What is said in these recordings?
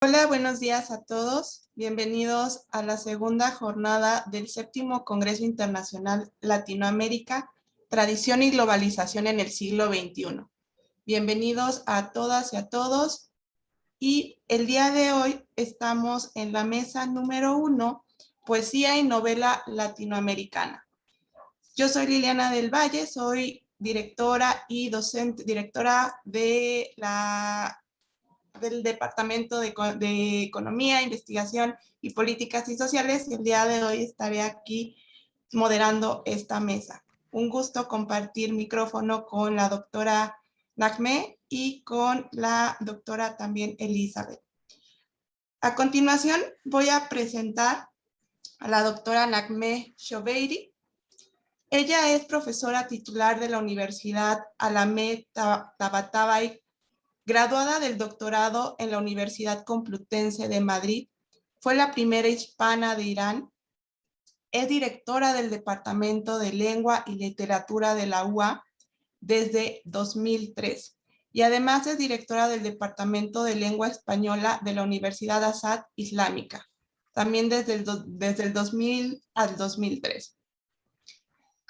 Hola, buenos días a todos. Bienvenidos a la segunda jornada del séptimo Congreso Internacional Latinoamérica, Tradición y Globalización en el siglo XXI. Bienvenidos a todas y a todos. Y el día de hoy estamos en la mesa número 1, Poesía y Novela Latinoamericana. Yo soy Liliana del Valle, soy directora y docente, directora de del Departamento de Economía, Investigación y Políticas y Sociales, y el día de hoy estaré aquí moderando esta mesa. Un gusto compartir micrófono con la doctora Nagmé y con la doctora también Elizabeth. A continuación voy a presentar a la doctora Nagmé Shobeiri. Ella es profesora titular de la Universidad Alamé Tabatabai, graduada del doctorado en la Universidad Complutense de Madrid. Fue la primera hispana de Irán. Es directora del Departamento de Lengua y Literatura de la UA desde 2003 y además es directora del Departamento de Lengua Española de la Universidad Azad Islámica, también desde el 2000 al 2003.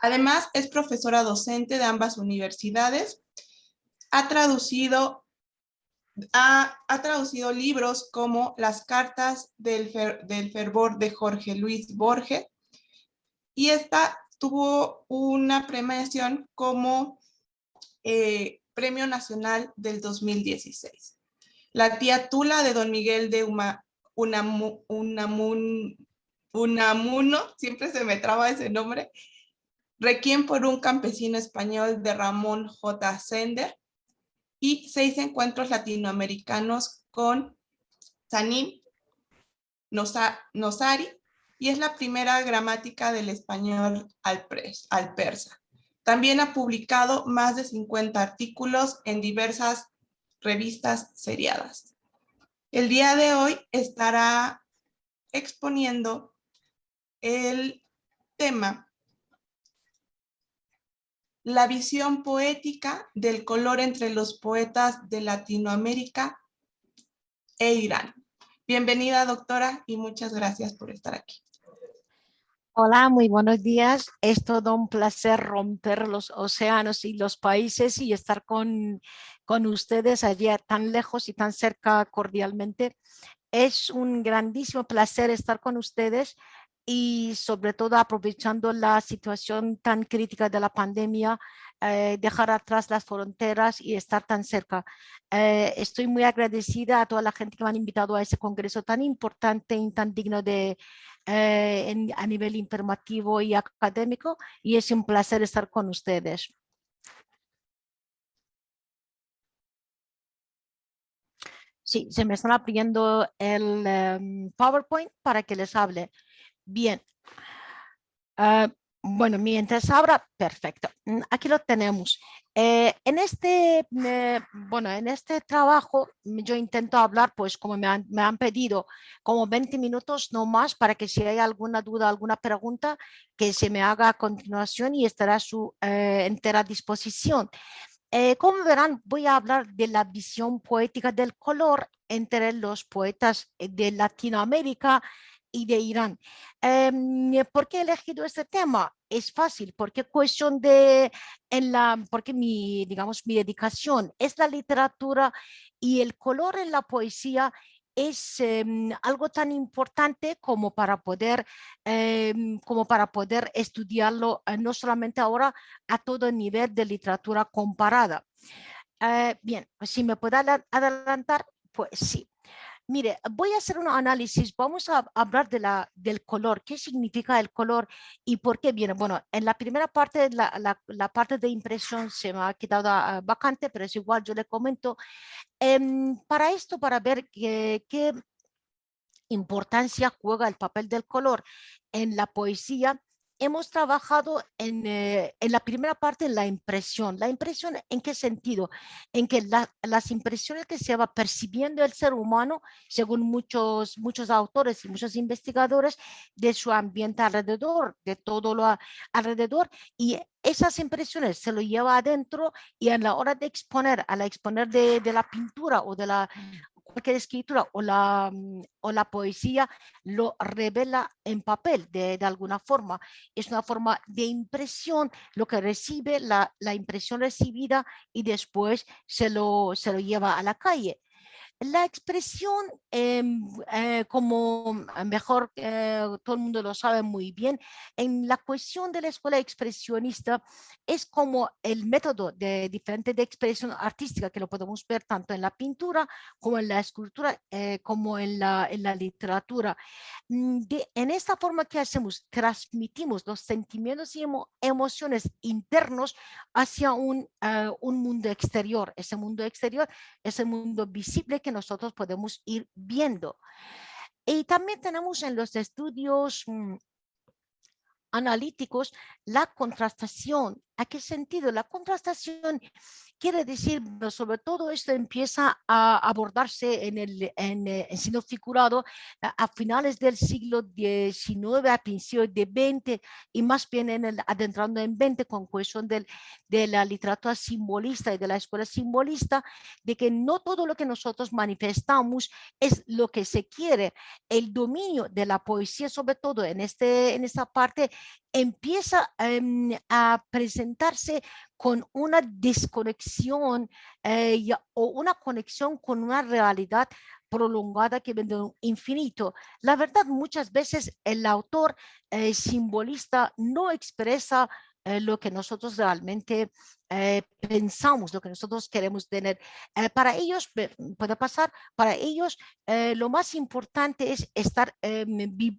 Además, es profesora docente de ambas universidades. Ha traducido libros como Las cartas del fervor de Jorge Luis Borges, y esta tuvo una premiación como Premio Nacional del 2016. La tía Tula de Don Miguel de Unamuno, siempre se me traba ese nombre. Requiem por un campesino español de Ramón J. Sender, y 6 encuentros latinoamericanos con Sanim Nosari, y es la primera gramática del español al persa. También ha publicado más de 50 artículos en diversas revistas seriadas. El día de hoy estará exponiendo el tema La visión poética del color entre los poetas de Latinoamérica e Irán. Bienvenida, doctora, y muchas gracias por estar aquí. Hola, muy buenos días. Es todo un placer romper los océanos y los países y estar con ustedes allá tan lejos y tan cerca cordialmente. Es un grandísimo placer estar con ustedes y sobre todo aprovechando la situación tan crítica de la pandemia, dejar atrás las fronteras y estar tan cerca. Estoy muy agradecida a toda la gente que me han invitado a ese congreso tan importante y tan digno a nivel informativo y académico, y es un placer estar con ustedes. Sí, se me están abriendo el PowerPoint para que les hable. Bien. Bueno, mientras abra, perfecto. Aquí lo tenemos. En este trabajo yo intento hablar, pues como me han pedido, como 20 minutos no más, para que si hay alguna duda, alguna pregunta, que se me haga a continuación y estará a su entera disposición. Como verán, voy a hablar de la visión poética del color entre los poetas de Latinoamérica y de Irán. ¿Por qué he elegido este tema? Es fácil, porque porque digamos, mi dedicación es la literatura, y el color en la poesía es algo tan importante como para poder estudiarlo, no solamente ahora, a todo nivel de literatura comparada. Bien, pues si me puede adelantar, pues sí. Mire, voy a hacer un análisis. Vamos a hablar del color. ¿Qué significa el color y por qué viene? Bueno, en la primera parte, la parte de impresión se me ha quedado vacante, pero es igual, yo le comento. Para esto, para ver qué importancia juega el papel del color en la poesía, hemos trabajado en la primera parte en la impresión. ¿La impresión en qué sentido? En que las impresiones que se va percibiendo el ser humano, según muchos autores y muchos investigadores, de su ambiente alrededor, de todo lo alrededor, y esas impresiones se lo lleva adentro, y a la hora de exponer, a la exponer de la pintura o de cualquier escritura o la poesía lo revela en papel de alguna forma. Es una forma de impresión, lo que recibe, la impresión recibida y después se lo lleva a la calle. La expresión, como mejor todo el mundo lo sabe muy bien, en la cuestión de la escuela expresionista es como el método diferente de expresión artística que lo podemos ver tanto en la pintura como en la escultura, como en la literatura. En esta forma que hacemos, transmitimos los sentimientos y emociones internos hacia un mundo exterior. Ese mundo exterior es el mundo visible que nosotros podemos ir viendo. Y también tenemos en los estudios analíticos la contrastación. ¿A qué sentido? La contrastación quiere decir, sobre todo esto empieza a abordarse en signo figurado a finales del siglo XIX, a principios de XX y más bien adentrando en XX con cuestión de la literatura simbolista y de la escuela simbolista, de que no todo lo que nosotros manifestamos es lo que se quiere. El dominio de la poesía, sobre todo en esta parte, empieza a presentarse con una desconexión o una conexión con una realidad prolongada que viene de un infinito. La verdad, muchas veces el autor simbolista no expresa lo que nosotros realmente pensamos, lo que nosotros queremos tener. Para ellos, puede pasar, para ellos lo más importante es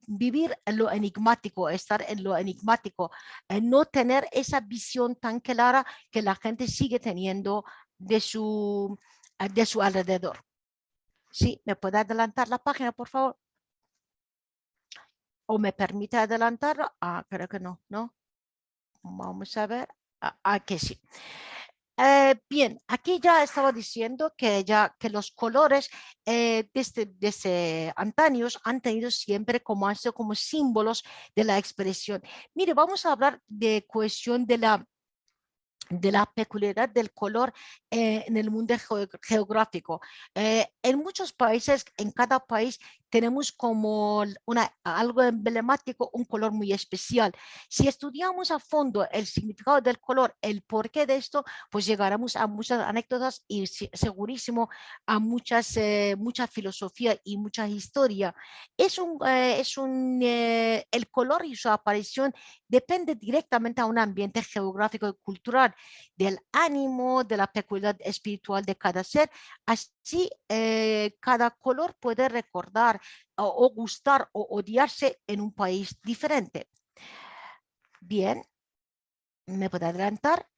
vivir en lo enigmático, estar en lo enigmático, no tener esa visión tan clara que la gente sigue teniendo de su alrededor. Sí, ¿me puede adelantar la página, por favor? ¿O me permite adelantarlo? Ah, creo que no, ¿no? Vamos a ver. Que sí. Bien, aquí ya estaba diciendo que los colores desde antaños han tenido siempre como símbolos de la expresión. Mire, vamos a hablar de cuestión de la peculiaridad del color en el mundo geográfico. En muchos países, en cada país, tenemos como algo emblemático, un color muy especial. Si estudiamos a fondo el significado del color, el porqué de esto, pues llegaremos a muchas anécdotas y segurísimo a mucha filosofía y mucha historia. El color y su aparición depende directamente a un ambiente geográfico y cultural, del ánimo, de la peculiaridad espiritual de cada ser. Así, cada color puede recordar o gustar o odiarse en un país diferente. Bien, me puedo adelantar.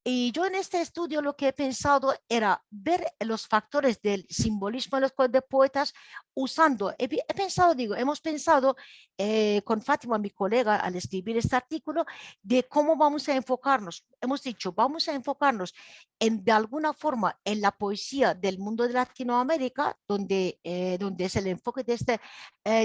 Y yo en este estudio lo que he pensado era ver los factores del simbolismo de los de poetas usando, hemos pensado con Fátima, mi colega, al escribir este artículo, de cómo vamos a enfocarnos. Hemos dicho, vamos a enfocarnos de alguna forma en la poesía del mundo de Latinoamérica, donde es el enfoque de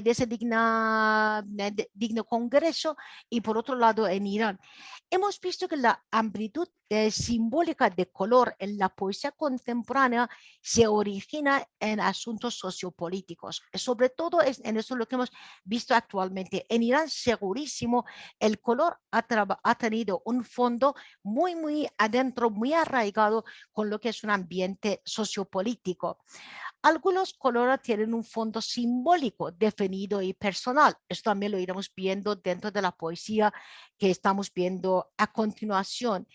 ese digno congreso, y por otro lado en Irán. Hemos visto que la amplitud simbólica de color en la poesía contemporánea se origina en asuntos sociopolíticos. Sobre todo en eso lo que hemos visto actualmente. En Irán, segurísimo, el color ha tenido un fondo muy adentro, muy arraigado con lo que es un ambiente sociopolítico. Algunos colores tienen un fondo simbólico definido y personal. Esto también lo iremos viendo dentro de la poesía que estamos viendo a continuación.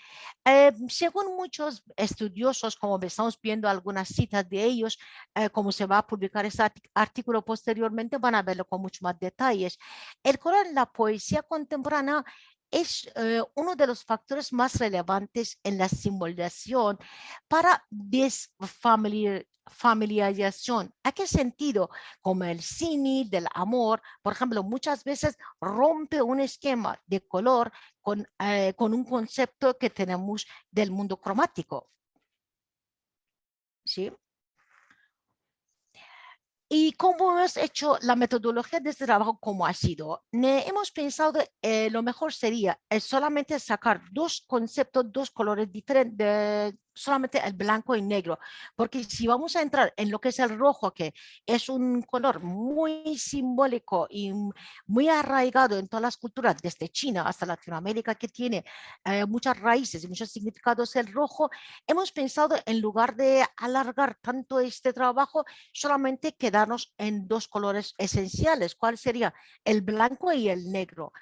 Según muchos estudiosos, como estamos viendo algunas citas de ellos, como se va a publicar este artículo posteriormente, van a verlo con mucho más detalles. El color en la poesía contemporánea es uno de los factores más relevantes en la simbolización para desfamiliarización. ¿A qué sentido? Como el símil del amor, por ejemplo, muchas veces rompe un esquema de color con un concepto que tenemos del mundo cromático. ¿Sí? ¿Y cómo hemos hecho la metodología de este trabajo? ¿Cómo ha sido? Hemos pensado lo mejor sería solamente sacar dos conceptos, dos colores diferentes, solamente el blanco y negro, porque si vamos a entrar en lo que es el rojo, que es un color muy simbólico y muy arraigado en todas las culturas, desde China hasta Latinoamérica, que tiene muchas raíces y muchos significados, el rojo, hemos pensado en lugar de alargar tanto este trabajo, solamente quedarnos en dos colores esenciales. ¿Cuál sería? El blanco y el negro.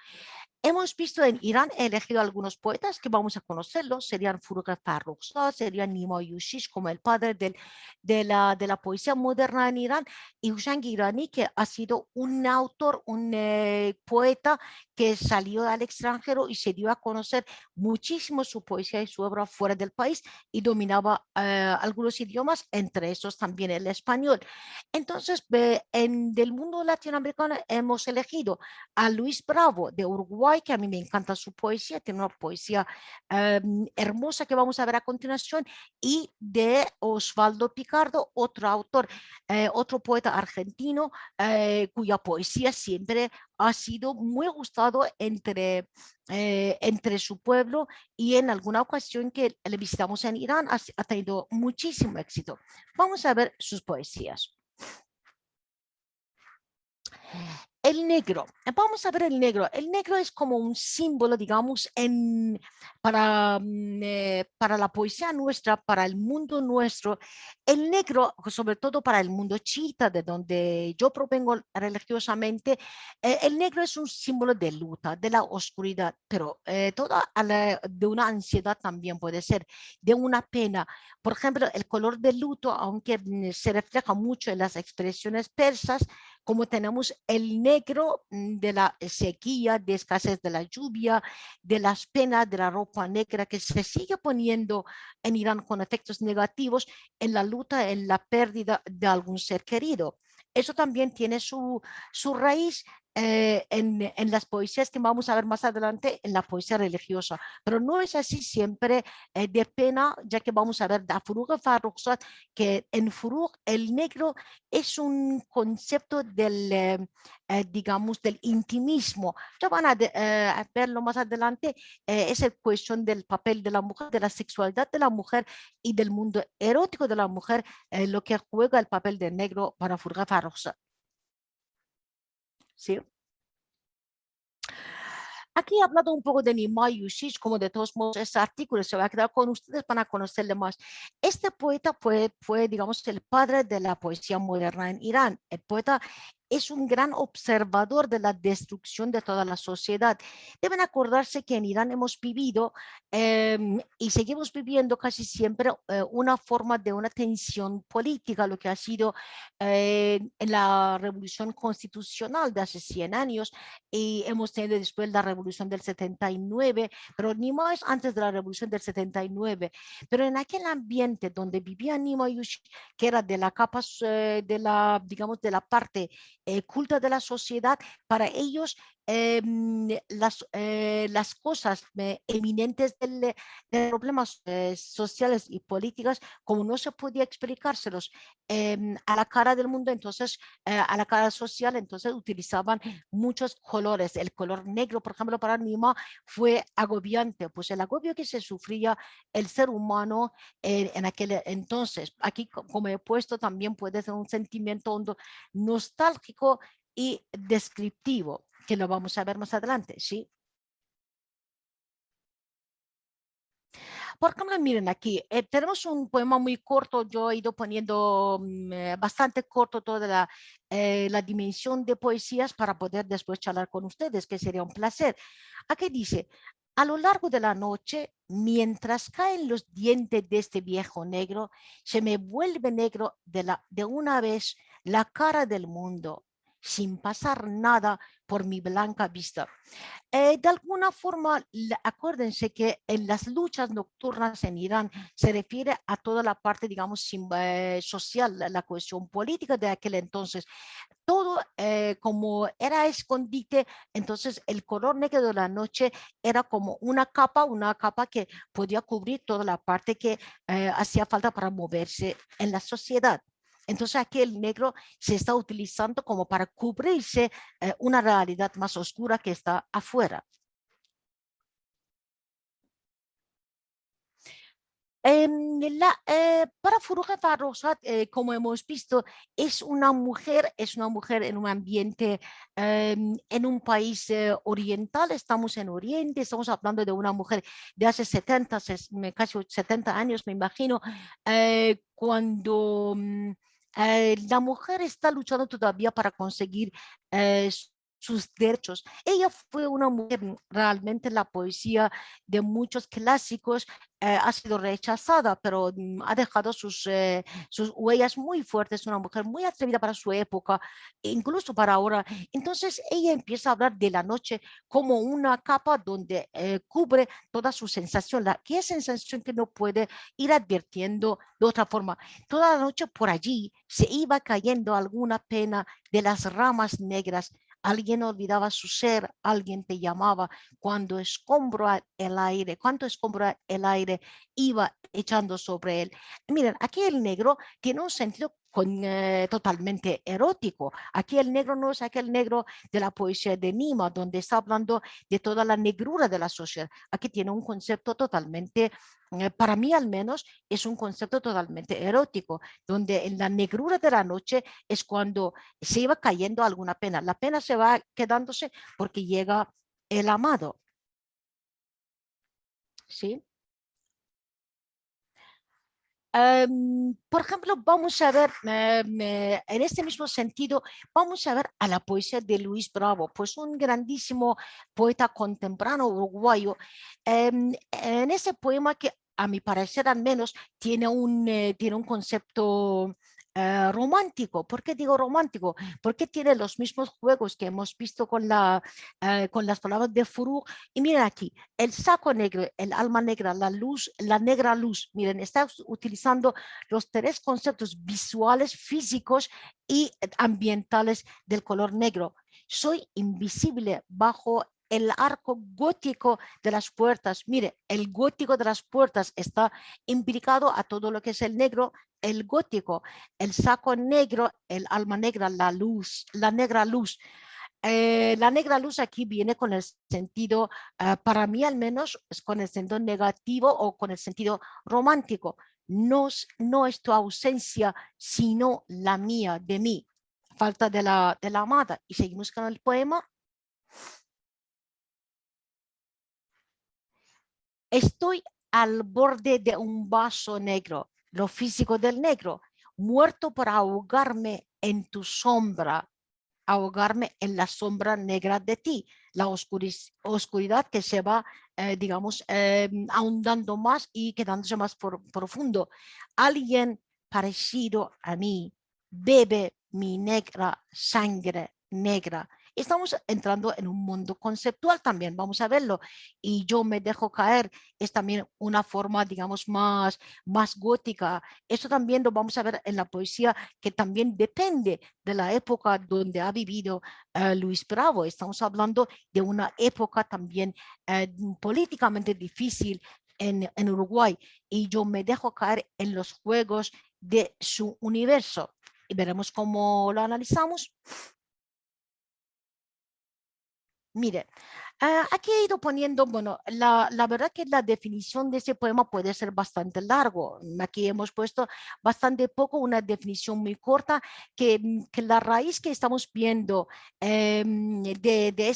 Hemos visto en Irán, he elegido algunos poetas que vamos a conocerlos, serían Furugh Farrokhzad, serían Nima Yushish como el padre de la poesía moderna en Irán, y Hussein Girani, que ha sido un autor, un poeta que salió al extranjero y se dio a conocer muchísimo su poesía y su obra fuera del país y dominaba algunos idiomas, entre esos también el español. Entonces, del mundo latinoamericano hemos elegido a Luis Bravo de Uruguay, que a mí me encanta su poesía, tiene una poesía hermosa que vamos a ver a continuación, y de Osvaldo Picardo, otro autor, otro poeta argentino, cuya poesía siempre ha sido muy gustado entre su pueblo, y en alguna ocasión que le visitamos en Irán ha tenido muchísimo éxito. Vamos a ver sus poesías. El negro, vamos a ver el negro. El negro es como un símbolo, digamos, para la poesía nuestra, para el mundo nuestro. El negro, sobre todo para el mundo chiita, de donde yo provengo religiosamente, el negro es un símbolo de lucha, de la oscuridad, pero de una ansiedad también puede ser, de una pena. Por ejemplo, el color del luto, aunque se refleja mucho en las expresiones persas, como tenemos el negro de la sequía, de escasez de la lluvia, de las penas, de la ropa negra que se sigue poniendo en Irán con efectos negativos en la lucha, en la pérdida de algún ser querido. Eso también tiene su raíz en las poesías que vamos a ver más adelante, en la poesía religiosa, pero no es así siempre de pena, ya que vamos a ver de Furugh Farrokhzad, que en Furugh el negro es un concepto digamos, del intimismo. Ya van a verlo más adelante, es el cuestión del papel de la mujer, de la sexualidad de la mujer y del mundo erótico de la mujer, lo que juega el papel de negro para Furugh Farrokhzad. ¿Sí? Aquí he hablado un poco de Nimai Yushish, como de todos modos este artículo se va a quedar con ustedes para conocerle más. Este poeta fue, digamos, el padre de la poesía moderna en Irán. El poeta es un gran observador de la destrucción de toda la sociedad. Deben acordarse que en Irán hemos vivido y seguimos viviendo casi siempre una forma de una tensión política, lo que ha sido en la revolución constitucional de hace 100 años, y hemos tenido después la revolución del 79, pero ni más antes de la revolución del 79. Pero en aquel ambiente donde vivía Nima Yush, que era de la capa, digamos, de la parte culta de la sociedad, para ellos las cosas eminentes de problemas sociales y políticas, como no se podía explicárselos a la cara del mundo, entonces a la cara social, entonces utilizaban muchos colores. El color negro, por ejemplo, para Nima fue agobiante, pues el agobio que se sufría el ser humano en aquel entonces. Aquí, como he puesto, también puede ser un sentimiento hondo, nostálgico y descriptivo, que lo vamos a ver más adelante, ¿sí? Por ejemplo, miren aquí, tenemos un poema muy corto, yo he ido poniendo bastante corto toda la dimensión de poesías para poder después charlar con ustedes, que sería un placer. Aquí dice: a lo largo de la noche, mientras caen los dientes de este viejo negro, se me vuelve negro de una vez la cara del mundo, sin pasar nada por mi blanca vista. De alguna forma, acuérdense que en las luchas nocturnas en Irán se refiere a toda la parte, digamos, social, la cuestión política de aquel entonces. Todo como era escondite, entonces el color negro de la noche era como una capa que podía cubrir toda la parte que hacía falta para moverse en la sociedad. Entonces aquí el negro se está utilizando como para cubrirse una realidad más oscura que está afuera. Para Firuze Farrokhzad, como hemos visto, es una mujer en un ambiente, en un país oriental. Estamos en Oriente, estamos hablando de una mujer de hace casi 70 años, me imagino, cuando la mujer está luchando todavía para conseguir sus derechos. Ella fue una mujer, realmente la poesía de muchos clásicos ha sido rechazada, pero ha dejado sus huellas muy fuertes, una mujer muy atrevida para su época, incluso para ahora. Entonces ella empieza a hablar de la noche como una capa donde cubre toda su sensación, que es sensación que no puede ir advirtiendo de otra forma. Toda la noche por allí se iba cayendo alguna pena de las ramas negras. Alguien olvidaba su ser, alguien te llamaba cuando escombro el aire iba echando sobre él. Miren, aquí el negro tiene un sentido totalmente erótico. Aquí el negro no es aquel negro de la poesía de Nima, donde está hablando de toda la negrura de la sociedad. Aquí tiene un concepto totalmente, para mí al menos, es un concepto totalmente erótico, donde en la negrura de la noche es cuando se iba cayendo alguna pena. La pena se va quedándose porque llega el amado. ¿Sí? Por ejemplo, vamos a ver, en este mismo sentido, vamos a ver a la poesía de Luis Bravo, pues un grandísimo poeta contemporáneo uruguayo. En ese poema que a mi parecer al menos tiene un concepto romántico. ¿Por qué digo romántico? Porque tiene los mismos juegos que hemos visto con las palabras de Furú. Y miren aquí, el saco negro, el alma negra, la luz, la negra luz. Miren, está utilizando los tres conceptos visuales, físicos y ambientales del color negro. Soy invisible bajo el arco gótico de las puertas. Mire, el gótico de las puertas está implicado a todo lo que es el negro, el gótico, el saco negro, el alma negra, la luz, la negra luz. La negra luz aquí viene con el sentido, para mí al menos, es con el sentido negativo o con el sentido romántico. No es tu ausencia, sino la mía, de mí. Falta de la amada. Y seguimos con el poema. Estoy al borde de un vaso negro, lo físico del negro, muerto por ahogarme en tu sombra, ahogarme en la sombra negra de ti, la oscuridad que se va, digamos, ahondando más y quedándose más profundo. Alguien parecido a mí bebe mi negra sangre negra. Estamos entrando en un mundo conceptual también, vamos a verlo. Y yo me dejo caer, es también una forma, digamos, más gótica. Esto también lo vamos a ver en la poesía, que también depende de la época donde ha vivido Luis Bravo. Estamos hablando de una época también políticamente difícil en Uruguay, y yo me dejo caer en los juegos de su universo. Y veremos cómo lo analizamos. Mire, aquí he ido poniendo, bueno, la verdad que la definición de ese poema puede ser bastante largo. Aquí hemos puesto bastante poco, una definición muy corta, que la raíz que estamos viendo de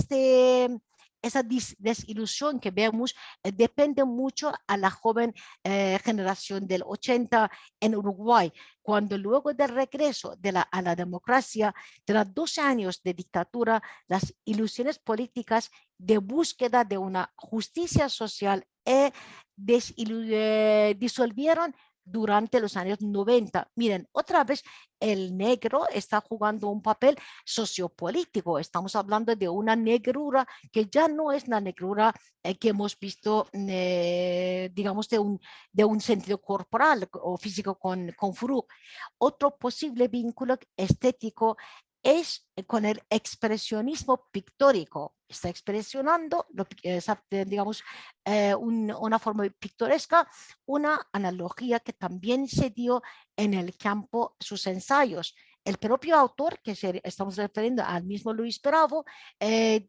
esa desilusión que vemos depende mucho a la joven generación del 80 en Uruguay, cuando luego del regreso a la democracia, tras 12 años de dictadura, las ilusiones políticas de búsqueda de una justicia social disolvieron durante los años 90. Miren, otra vez el negro está jugando un papel sociopolítico. Estamos hablando de una negrura que ya no es la negrura que hemos visto, digamos, de un sentido corporal o físico con Furú. Otro posible vínculo estético es con el expresionismo pictórico. Está expresionando, digamos, una forma pictoresca, una analogía que también se dio en el campo, sus ensayos. El propio autor, estamos refiriendo al mismo Luis Bravo,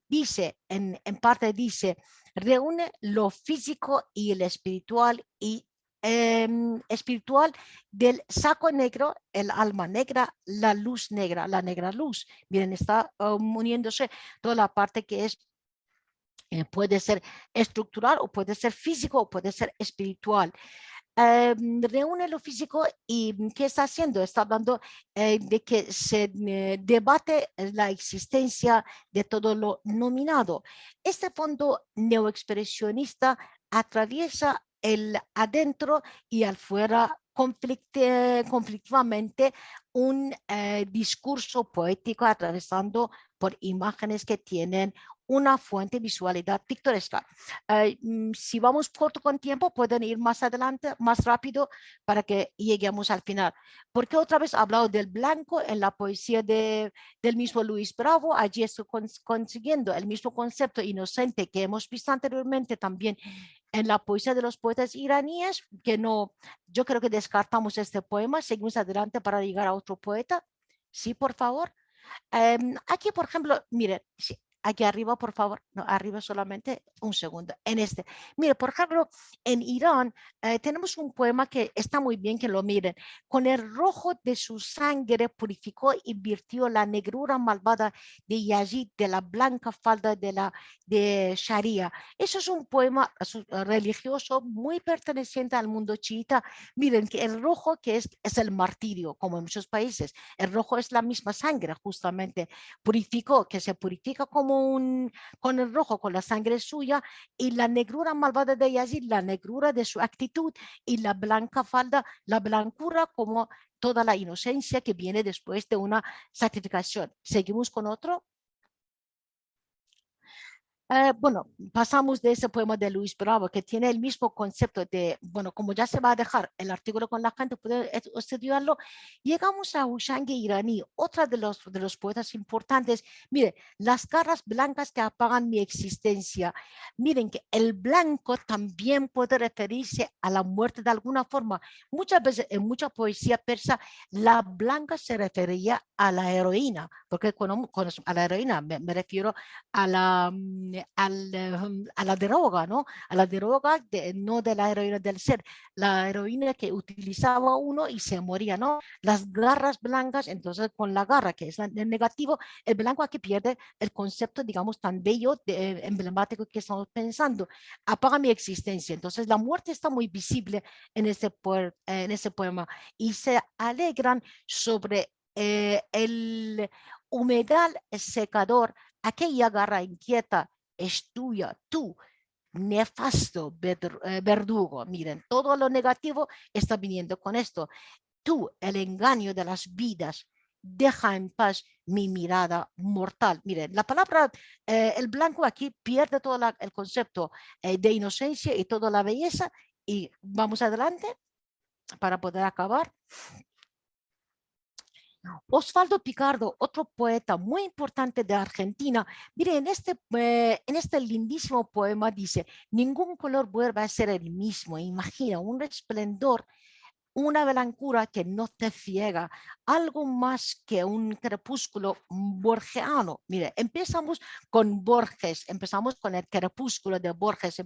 dice, en parte dice, reúne lo físico y el espiritual y espiritual del saco negro, el alma negra, la luz negra, la negra luz. Miren, está uniéndose toda la parte que es puede ser estructural o puede ser físico o puede ser espiritual. Reúne lo físico y ¿qué está haciendo? Está hablando de que se debate la existencia de todo lo nominado. Este fondo neoexpresionista atraviesa el adentro y al fuera conflictivamente un discurso poético atravesando por imágenes que tienen una fuente de visualidad pictoresca. Si vamos corto con tiempo, pueden ir más adelante, más rápido, para que lleguemos al final. Porque otra vez he hablado del blanco en la poesía del mismo Luis Bravo. Allí estoy consiguiendo el mismo concepto inocente que hemos visto anteriormente también en la poesía de los poetas iraníes, que no, yo creo que descartamos este poema. Seguimos adelante para llegar a otro poeta. Sí, por favor. Aquí, por ejemplo, miren, sí, aquí arriba, por favor, no, arriba solamente un segundo, en este. Mire, por ejemplo, en Irán tenemos un poema que está muy bien que lo miren. Con el rojo de su sangre purificó y virtió la negrura malvada de Yazid, de la blanca falda de Sharia. Eso es un poema religioso muy perteneciente al mundo chiita. Miren, que el rojo que es el martirio, como en muchos países. El rojo es la misma sangre, justamente. Purificó, que se purifica con el rojo, con la sangre suya, y la negrura malvada de Yazid, la negrura de su actitud, y la blanca falda, la blancura como toda la inocencia que viene después de una sacrificación. Seguimos con otro. Bueno, pasamos de ese poema de Luis Bravo, que tiene el mismo concepto de, bueno, como ya se va a dejar el artículo con la gente, puede estudiarlo. Llegamos a Ushangi iraní, otra de los poetas importantes. Mire, las garras blancas que apagan mi existencia. Miren que el blanco también puede referirse a la muerte de alguna forma. Muchas veces en mucha poesía persa, la blanca se refería a la heroína, porque a la heroína me refiero a a la droga, ¿no? A la droga, no de la heroína del ser, la heroína que utilizaba uno y se moría, ¿no? Las garras blancas, entonces con la garra, que es el negativo, el blanco aquí pierde el concepto, digamos, tan bello, emblemático que estamos pensando. Apaga mi existencia. Entonces la muerte está muy visible en en ese poema y se alegran sobre el humedal secador. Aquella garra inquieta es tuya, tú, nefasto verdugo. Miren, todo lo negativo está viniendo con esto. Tú, el engaño de las vidas, deja en paz mi mirada mortal. Miren, la palabra, el blanco aquí pierde todo el concepto de inocencia y toda la belleza. Y vamos adelante para poder acabar. Osvaldo Picardo, otro poeta muy importante de Argentina, mire, en este lindísimo poema dice: ningún color vuelve a ser el mismo, imagina un esplendor, una blancura que no te ciega, algo más que un crepúsculo borgiano. Mire, empezamos con Borges, empezamos con el crepúsculo de Borges,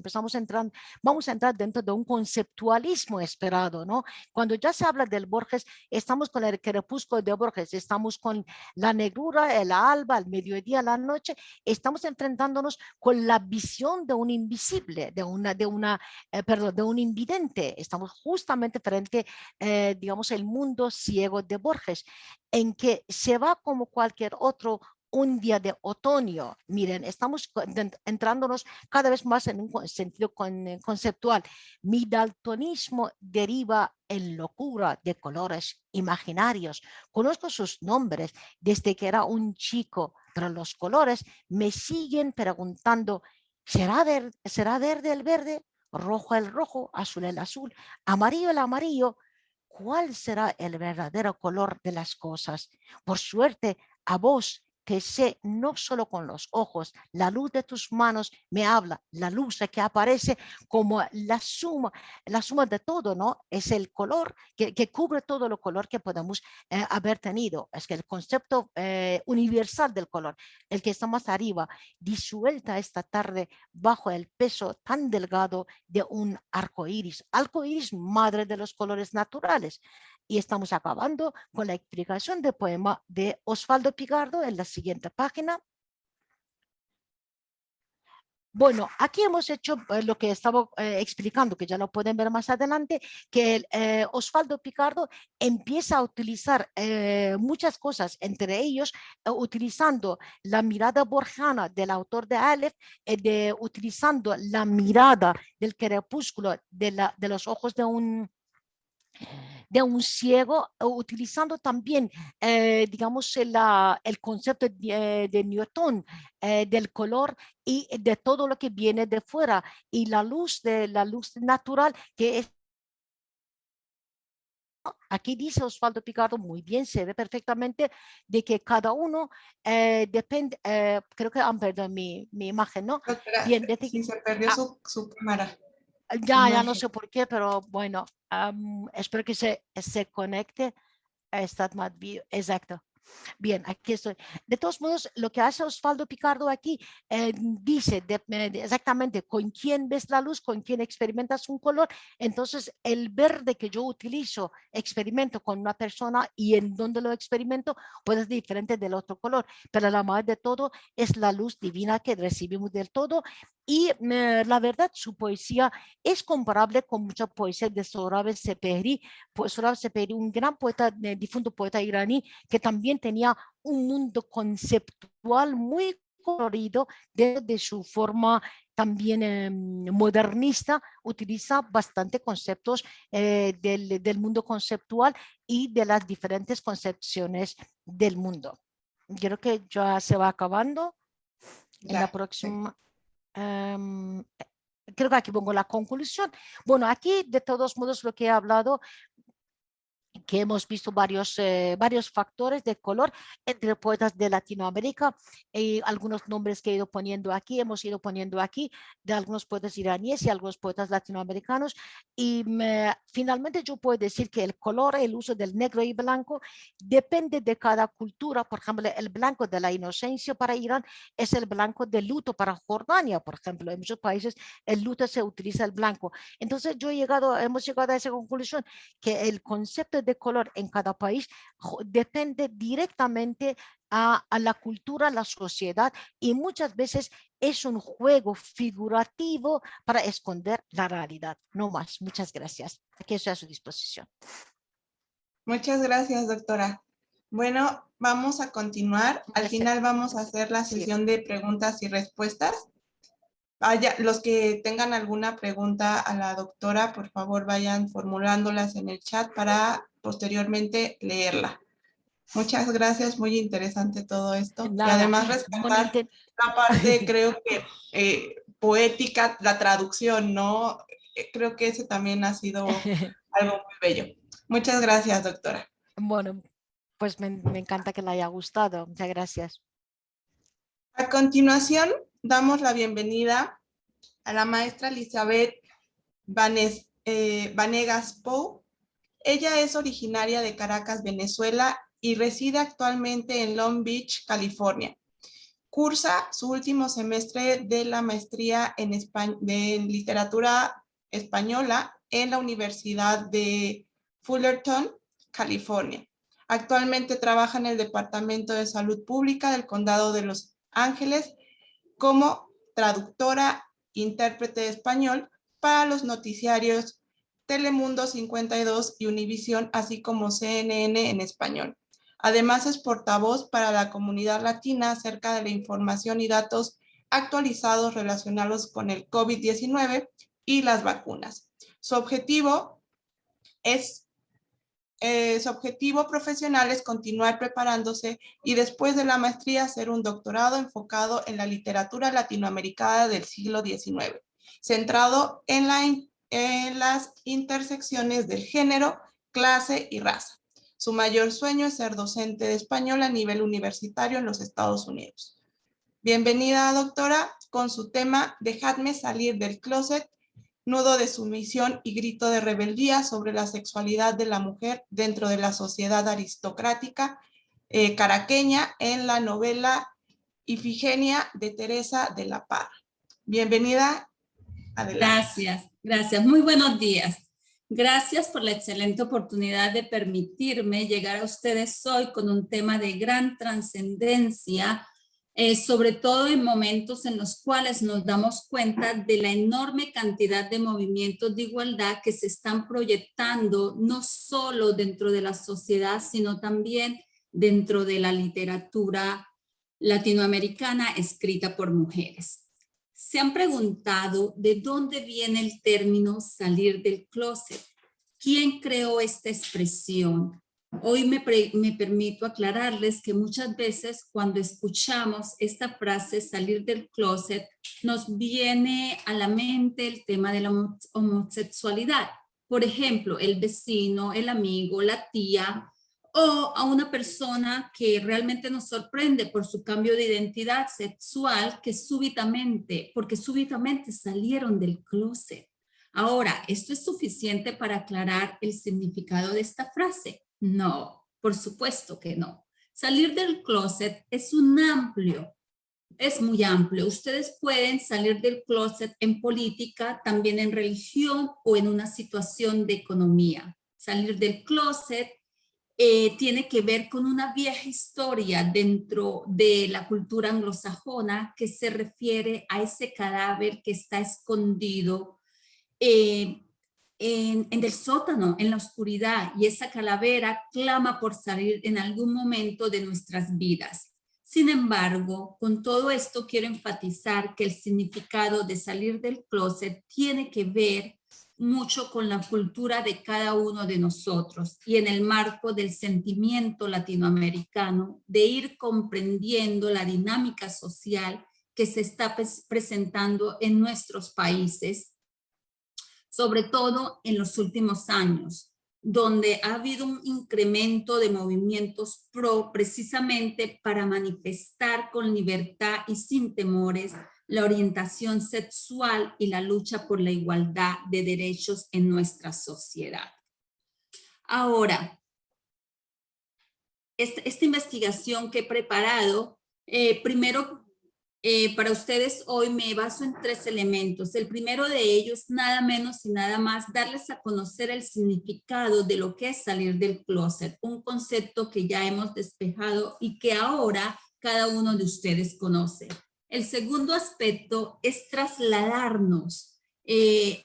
vamos a entrar dentro de un conceptualismo esperado, ¿no? Cuando ya se habla del Borges, estamos con el crepúsculo de Borges, estamos con la negrura, el alba, el mediodía, la noche, estamos enfrentándonos con la visión de un invisible, perdón, de un invidente. Estamos justamente frente digamos, el mundo ciego de Borges, en que se va como cualquier otro un día de otoño. Miren, estamos entrándonos cada vez más en un sentido conceptual. Mi daltonismo deriva en locura de colores imaginarios. Conozco sus nombres desde que era un chico, pero los colores me siguen preguntando: ¿será verde el verde? Rojo el rojo, azul el azul, amarillo el amarillo. ¿Cuál será el verdadero color de las cosas? Por suerte, a vos que sé no solo con los ojos, la luz de tus manos me habla, la luz que aparece como la suma de todo, ¿no? Es el color que cubre todo el color que podemos haber tenido. Es que el concepto universal del color, el que está más arriba, disuelta esta tarde bajo el peso tan delgado de un arco iris madre de los colores naturales. Y estamos acabando con la explicación del poema de Osvaldo Picardo en la siguiente página. Bueno, aquí hemos hecho lo que estaba explicando, que ya lo pueden ver más adelante, que Osvaldo Picardo empieza a utilizar muchas cosas, entre ellos utilizando la mirada borgiana del autor de Aleph, utilizando la mirada del crepúsculo de los ojos de un ciego, utilizando también, digamos, el concepto de Newton, del color y de todo lo que viene de fuera, y la luz natural que es. Aquí dice Osvaldo Picardo, muy bien, se ve perfectamente de que cada uno depende, creo que han perdido mi imagen, ¿no? Doctora, Bien, desde que, sí, se perdió ah, su cámara, su ya no imagen. sé por qué, pero bueno, espero que se conecte. Está más video, exacto. Bien, aquí estoy. De todos modos, lo que hace Osvaldo Picardo aquí dice exactamente con quién ves la luz, con quién experimentas un color. Entonces, el verde que yo utilizo, experimento con una persona y en donde lo experimento, puede ser diferente del otro color. Pero la madre de todo es la luz divina que recibimos del todo. Y la verdad, su poesía es comparable con mucha poesía de Sohrab Sepehri. Pues Sohrab Sepehri, un gran poeta, difunto poeta iraní, que también tenía un mundo conceptual muy colorido de su forma también modernista, utiliza bastante conceptos del mundo conceptual y de las diferentes concepciones del mundo. Creo que ya se va acabando. En la Ya. próxima, creo que aquí pongo la conclusión. Bueno, aquí de todos modos lo que he hablado, que hemos visto varios factores de color entre poetas de Latinoamérica y algunos nombres que he ido poniendo aquí, hemos ido poniendo aquí de algunos poetas iraníes y algunos poetas latinoamericanos. Y finalmente yo puedo decir que el color, el uso del negro y blanco depende de cada cultura. Por ejemplo, el blanco de la inocencia para Irán es el blanco de luto para Jordania, por ejemplo. En muchos países el luto se utiliza el blanco. Entonces hemos llegado a esa conclusión que el concepto de color en cada país depende directamente a la cultura, a la sociedad, y muchas veces es un juego figurativo para esconder la realidad. No más. Muchas gracias. Aquí estoy a su disposición. Muchas gracias, doctora. Bueno, vamos a continuar. Al Gracias. final vamos a hacer la Sí. sesión de preguntas y respuestas. Los que tengan alguna pregunta a la doctora, por favor, vayan formulándolas en el chat para posteriormente leerla. Muchas gracias, muy interesante todo esto. Y Nada. además Bueno, rescatar la parte, creo que poética, la traducción, ¿no? Creo que ese también ha sido algo muy bello. Muchas gracias, doctora. bueno, pues me encanta que le haya gustado. Muchas gracias. A continuación, damos la bienvenida a la maestra Elizabeth Vanegas Pou. Ella es originaria de Caracas, Venezuela, y reside actualmente en Long Beach, California. Cursa su último semestre de la maestría de literatura española en la Universidad de Fullerton, California. Actualmente trabaja en el Departamento de Salud Pública del Condado de Los Ángeles como traductora, intérprete de español para los noticiarios Telemundo 52 y Univisión, así como CNN en español. Además, es portavoz para la comunidad latina acerca de la información y datos actualizados relacionados con el COVID-19 y las vacunas. Su objetivo profesional es continuar preparándose y después de la maestría hacer un doctorado enfocado en la literatura latinoamericana del siglo XIX, centrado en las intersecciones del género, clase y raza. Su mayor sueño es ser docente de español a nivel universitario en los Estados Unidos. Bienvenida, doctora, con su tema Dejadme salir del closet, nudo de sumisión y grito de rebeldía sobre la sexualidad de la mujer dentro de la sociedad aristocrática caraqueña, en la novela Ifigenia de Teresa de la Parra. Bienvenida, adelante. Gracias. Muy buenos días. Gracias por la excelente oportunidad de permitirme llegar a ustedes hoy con un tema de gran trascendencia, sobre todo en momentos en los cuales nos damos cuenta de la enorme cantidad de movimientos de igualdad que se están proyectando no solo dentro de la sociedad, sino también dentro de la literatura latinoamericana escrita por mujeres. ¿Se han preguntado de dónde viene el término salir del closet? ¿Quién creó esta expresión? Hoy me permito aclararles que muchas veces cuando escuchamos esta frase salir del closet, nos viene a la mente el tema de la homosexualidad. Por ejemplo, el vecino, el amigo, la tía, o a una persona que realmente nos sorprende por su cambio de identidad sexual, porque súbitamente salieron del closet. Ahora, ¿esto es suficiente para aclarar el significado de esta frase? No, por supuesto que no. Salir del closet es muy amplio. Ustedes pueden salir del closet en política, también en religión o en una situación de economía. Salir del closet tiene que ver con una vieja historia dentro de la cultura anglosajona que se refiere a ese cadáver que está escondido en el sótano, en la oscuridad, y esa calavera clama por salir en algún momento de nuestras vidas. Sin embargo, con todo esto quiero enfatizar que el significado de salir del closet tiene que ver mucho con la cultura de cada uno de nosotros y en el marco del sentimiento latinoamericano de ir comprendiendo la dinámica social que se está presentando en nuestros países, sobre todo en los últimos años, donde ha habido un incremento de movimientos precisamente para manifestar con libertad y sin temores la orientación sexual y la lucha por la igualdad de derechos en nuestra sociedad. Ahora, esta investigación que he preparado, primero para ustedes hoy me baso en 3 elementos. El primero de ellos, nada menos y nada más, darles a conocer el significado de lo que es salir del closet, un concepto que ya hemos despejado y que ahora cada uno de ustedes conoce. El segundo aspecto es trasladarnos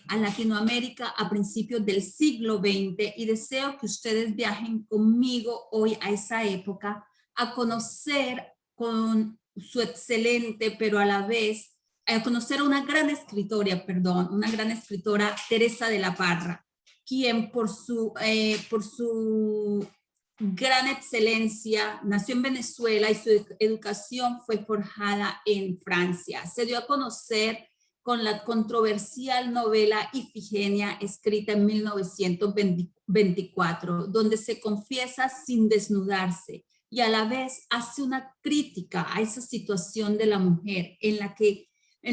a Latinoamérica a principios del siglo XX y deseo que ustedes viajen conmigo hoy a esa época a conocer con su excelente, pero a la vez a conocer a una gran escritora, Teresa de la Parra, quien por su gran excelencia nació en Venezuela y su educación fue forjada en Francia. Se dio a conocer con la controversial novela Ifigenia, escrita en 1924, donde se confiesa sin desnudarse y a la vez hace una crítica a esa situación de la mujer en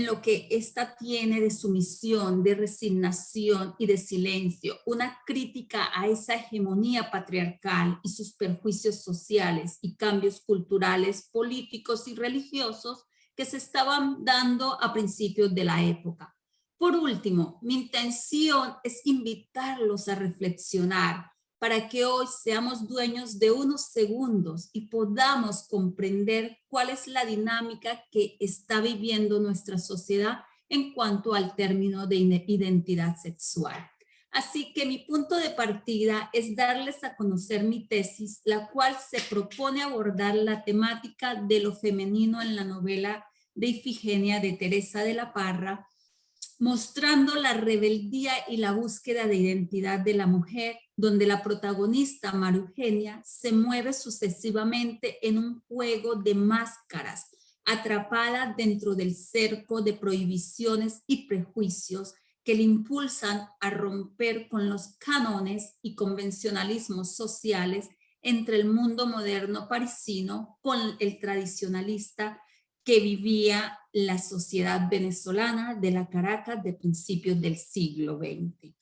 lo que ésta tiene de sumisión, de resignación y de silencio, una crítica a esa hegemonía patriarcal y sus perjuicios sociales y cambios culturales, políticos y religiosos que se estaban dando a principios de la época. Por último, mi intención es invitarlos a reflexionar para que hoy seamos dueños de unos segundos y podamos comprender cuál es la dinámica que está viviendo nuestra sociedad en cuanto al término de identidad sexual. Así que mi punto de partida es darles a conocer mi tesis, la cual se propone abordar la temática de lo femenino en la novela de Ifigenia de Teresa de la Parra, mostrando la rebeldía y la búsqueda de identidad de la mujer, donde la protagonista, María Eugenia, se mueve sucesivamente en un juego de máscaras, atrapada dentro del cerco de prohibiciones y prejuicios que le impulsan a romper con los cánones y convencionalismos sociales entre el mundo moderno parisino con el tradicionalista que vivía la sociedad venezolana de la Caracas de principios del siglo XX.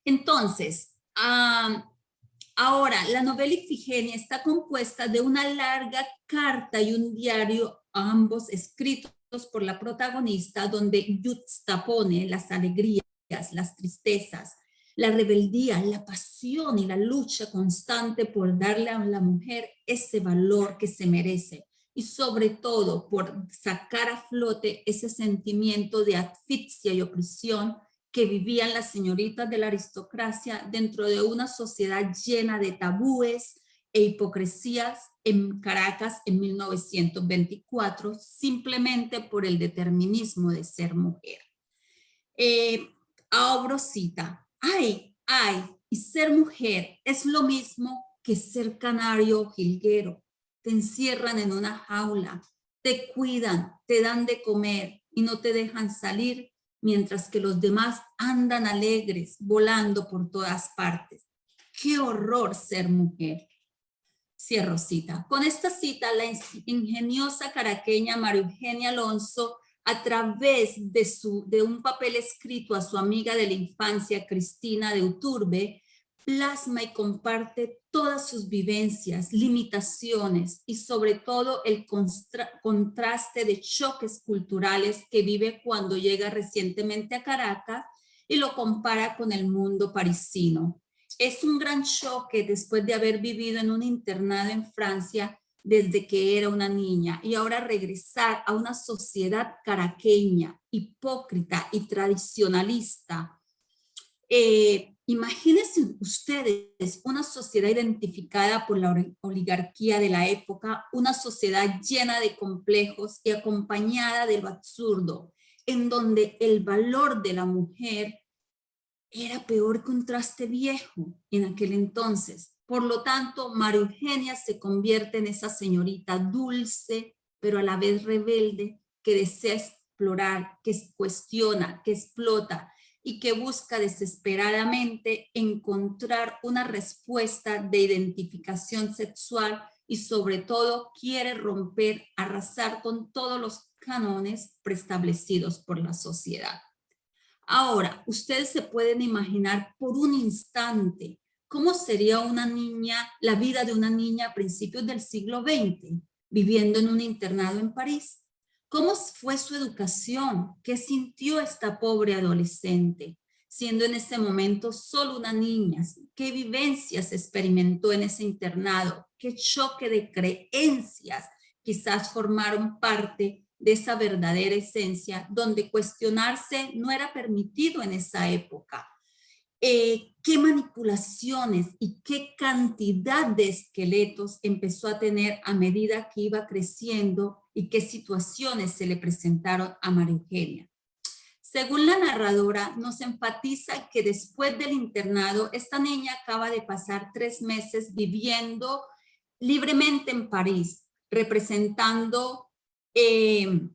Entonces, ahora, la novela Ifigenia está compuesta de una larga carta y un diario, ambos escritos por la protagonista, donde juxtapone las alegrías, las tristezas, la rebeldía, la pasión y la lucha constante por darle a la mujer ese valor que se merece y sobre todo por sacar a flote ese sentimiento de asfixia y opresión que vivían las señoritas de la aristocracia dentro de una sociedad llena de tabúes e hipocresías en Caracas en 1924, simplemente por el determinismo de ser mujer. Abro cita. Ay, y ser mujer es lo mismo que ser canario o jilguero. Te encierran en una jaula, te cuidan, te dan de comer y no te dejan salir, mientras que los demás andan alegres, volando por todas partes. ¡Qué horror ser mujer! Cierro cita. Con esta cita, la ingeniosa caraqueña María Eugenia Alonso, a través de un papel escrito a su amiga de la infancia, Cristina de Uturbe, plasma y comparte todas sus vivencias, limitaciones y sobre todo el contraste de choques culturales que vive cuando llega recientemente a Caracas y lo compara con el mundo parisino. Es un gran choque después de haber vivido en un internado en Francia desde que era una niña y ahora regresar a una sociedad caraqueña, hipócrita y tradicionalista. Imagínense ustedes una sociedad identificada por la oligarquía de la época, una sociedad llena de complejos y acompañada de lo absurdo, en donde el valor de la mujer era peor que un traste viejo en aquel entonces. Por lo tanto, María Eugenia se convierte en esa señorita dulce, pero a la vez rebelde, que desea explorar, que cuestiona, que explota y que busca desesperadamente encontrar una respuesta de identificación sexual y sobre todo quiere romper, arrasar con todos los cánones preestablecidos por la sociedad. Ahora, ustedes se pueden imaginar por un instante cómo sería una niña, la vida de una niña a principios del siglo XX, viviendo en un internado en París. ¿Cómo fue su educación? ¿Qué sintió esta pobre adolescente, siendo en ese momento solo una niña? ¿Qué vivencias experimentó en ese internado? ¿Qué choque de creencias quizás formaron parte de esa verdadera esencia, donde cuestionarse no era permitido en esa época? ¿Qué manipulaciones y qué cantidad de esqueletos empezó a tener a medida que iba creciendo y qué situaciones se le presentaron a María Eugenia? Según la narradora, nos enfatiza que después del internado, esta niña acaba de pasar 3 meses viviendo libremente en París, representando en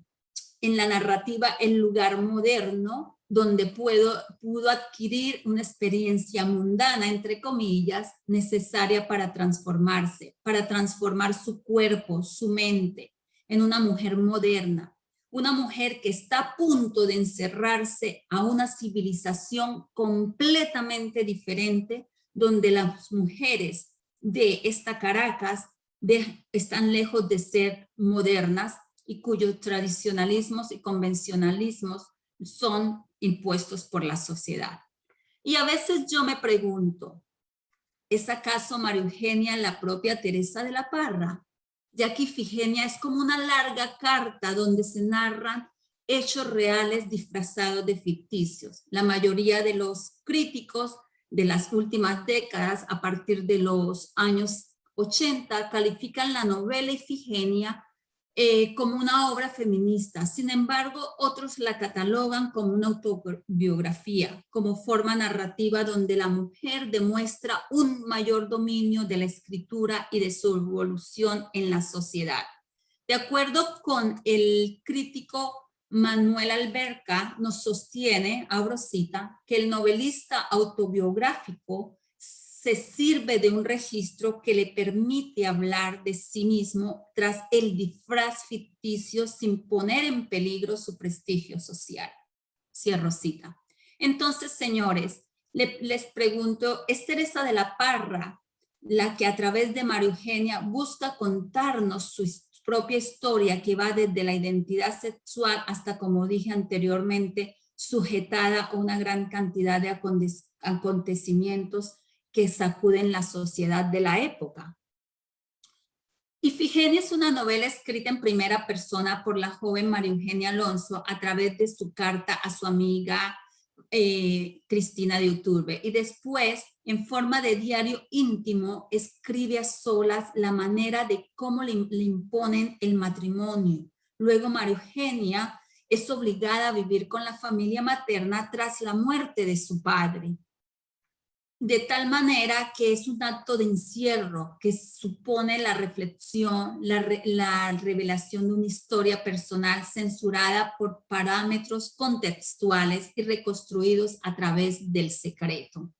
la narrativa el lugar moderno donde pudo adquirir una experiencia mundana, entre comillas, necesaria para transformarse, para transformar su cuerpo, su mente, en una mujer moderna, una mujer que está a punto de encerrarse a una civilización completamente diferente, donde las mujeres de esta Caracas están lejos de ser modernas y cuyos tradicionalismos y convencionalismos son impuestos por la sociedad. Y a veces yo me pregunto, ¿es acaso María Eugenia la propia Teresa de la Parra? Ya que Ifigenia es como una larga carta donde se narran hechos reales disfrazados de ficticios. La mayoría de los críticos de las últimas décadas, a partir de los años 80, califican la novela Ifigenia como una obra feminista. Sin embargo, otros la catalogan como una autobiografía, como forma narrativa donde la mujer demuestra un mayor dominio de la escritura y de su evolución en la sociedad. De acuerdo con el crítico Manuel Alberca, nos sostiene, abro cita, que el novelista autobiográfico se sirve de un registro que le permite hablar de sí mismo tras el disfraz ficticio sin poner en peligro su prestigio social. Cierro cita. Entonces, señores, les pregunto, ¿es Teresa de la Parra la que a través de María Eugenia busca contarnos su propia historia que va desde la identidad sexual hasta, como dije anteriormente, sujetada a una gran cantidad de acontecimientos que sacuden la sociedad de la época? Ifigenia es una novela escrita en primera persona por la joven María Eugenia Alonso a través de su carta a su amiga Cristina de Uturbe, y después, en forma de diario íntimo, escribe a solas la manera de cómo le imponen el matrimonio. Luego María Eugenia es obligada a vivir con la familia materna tras la muerte de su padre, de tal manera que es un acto de encierro que supone la reflexión, la revelación de una historia personal censurada por parámetros contextuales y reconstruidos a través del secreto.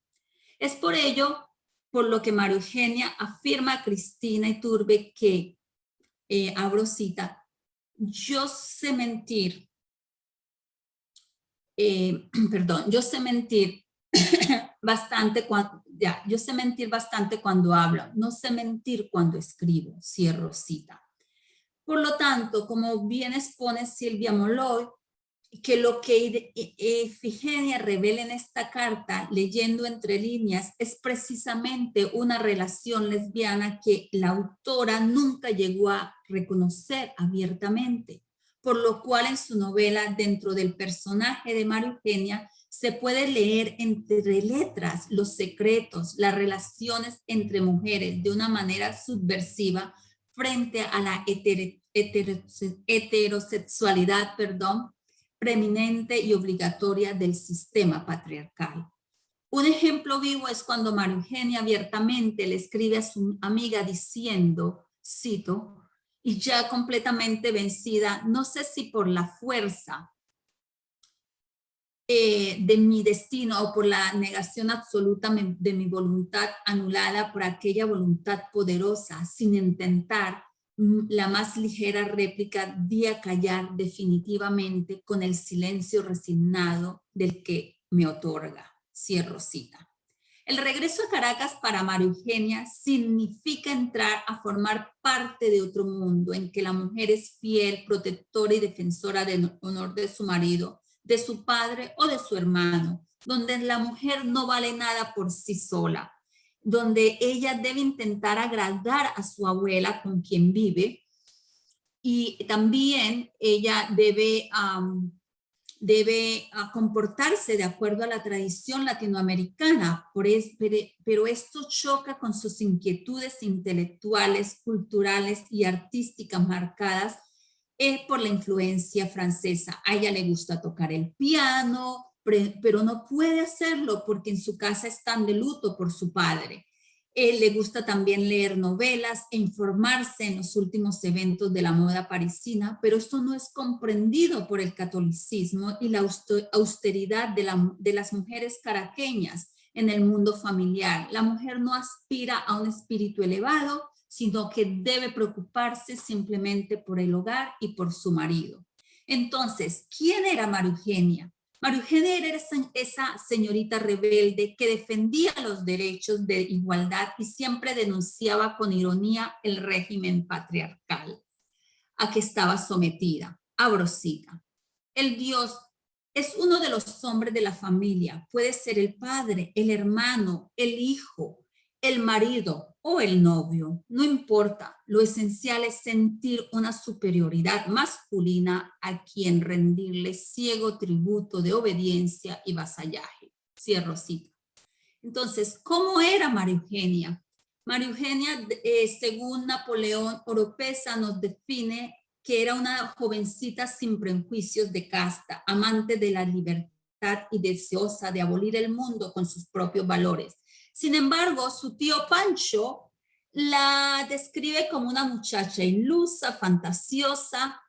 Es por ello por lo que María Eugenia afirma a Cristina Iturbe que, abro cita, yo sé mentir, yo sé mentir bastante yo sé mentir bastante cuando hablo, no sé mentir cuando escribo, cierro cita. Por lo tanto, como bien expone Silvia Molloy, que lo que Ifigenia revela en esta carta, leyendo entre líneas, es precisamente una relación lesbiana que la autora nunca llegó a reconocer abiertamente, por lo cual en su novela, dentro del personaje de María Eugenia, se puede leer entre letras los secretos, las relaciones entre mujeres de una manera subversiva frente a la heterosexualidad, preeminente y obligatoria del sistema patriarcal. Un ejemplo vivo es cuando María Eugenia abiertamente le escribe a su amiga diciendo, cito, y ya completamente vencida, no sé si por la fuerza de mi destino o por la negación absoluta de mi voluntad anulada por aquella voluntad poderosa, sin intentar la más ligera réplica, di a callar definitivamente con el silencio resignado del que me otorga. Cierro cita. El regreso a Caracas para María Eugenia significa entrar a formar parte de otro mundo en que la mujer es fiel, protectora y defensora del honor de su marido, de su padre o de su hermano, donde la mujer no vale nada por sí sola, donde ella debe intentar agradar a su abuela con quien vive, y también ella debe comportarse de acuerdo a la tradición latinoamericana, pero esto choca con sus inquietudes intelectuales, culturales y artísticas marcadas por la influencia francesa. A ella le gusta tocar el piano, pero no puede hacerlo porque en su casa están de luto por su padre. Le gusta también leer novelas e informarse en los últimos eventos de la moda parisina, pero esto no es comprendido por el catolicismo y la austeridad de las mujeres caraqueñas en el mundo familiar. La mujer no aspira a un espíritu elevado, sino que debe preocuparse simplemente por el hogar y por su marido. Entonces, ¿quién era María Eugenia? María Eugenia era esa señorita rebelde que defendía los derechos de igualdad y siempre denunciaba con ironía el régimen patriarcal a que estaba sometida. Abro cita. El Dios es uno de los hombres de la familia. Puede ser el padre, el hermano, el hijo, el marido o el novio. No importa. Lo esencial es sentir una superioridad masculina a quien rendirle ciego tributo de obediencia y vasallaje. Cierro cita. Entonces, ¿cómo era María Eugenia? María Eugenia, según Napoleón Oropesa, nos define que era una jovencita sin prejuicios de casta, amante de la libertad y deseosa de abolir el mundo con sus propios valores. Sin embargo, su tío Pancho la describe como una muchacha ilusa, fantasiosa,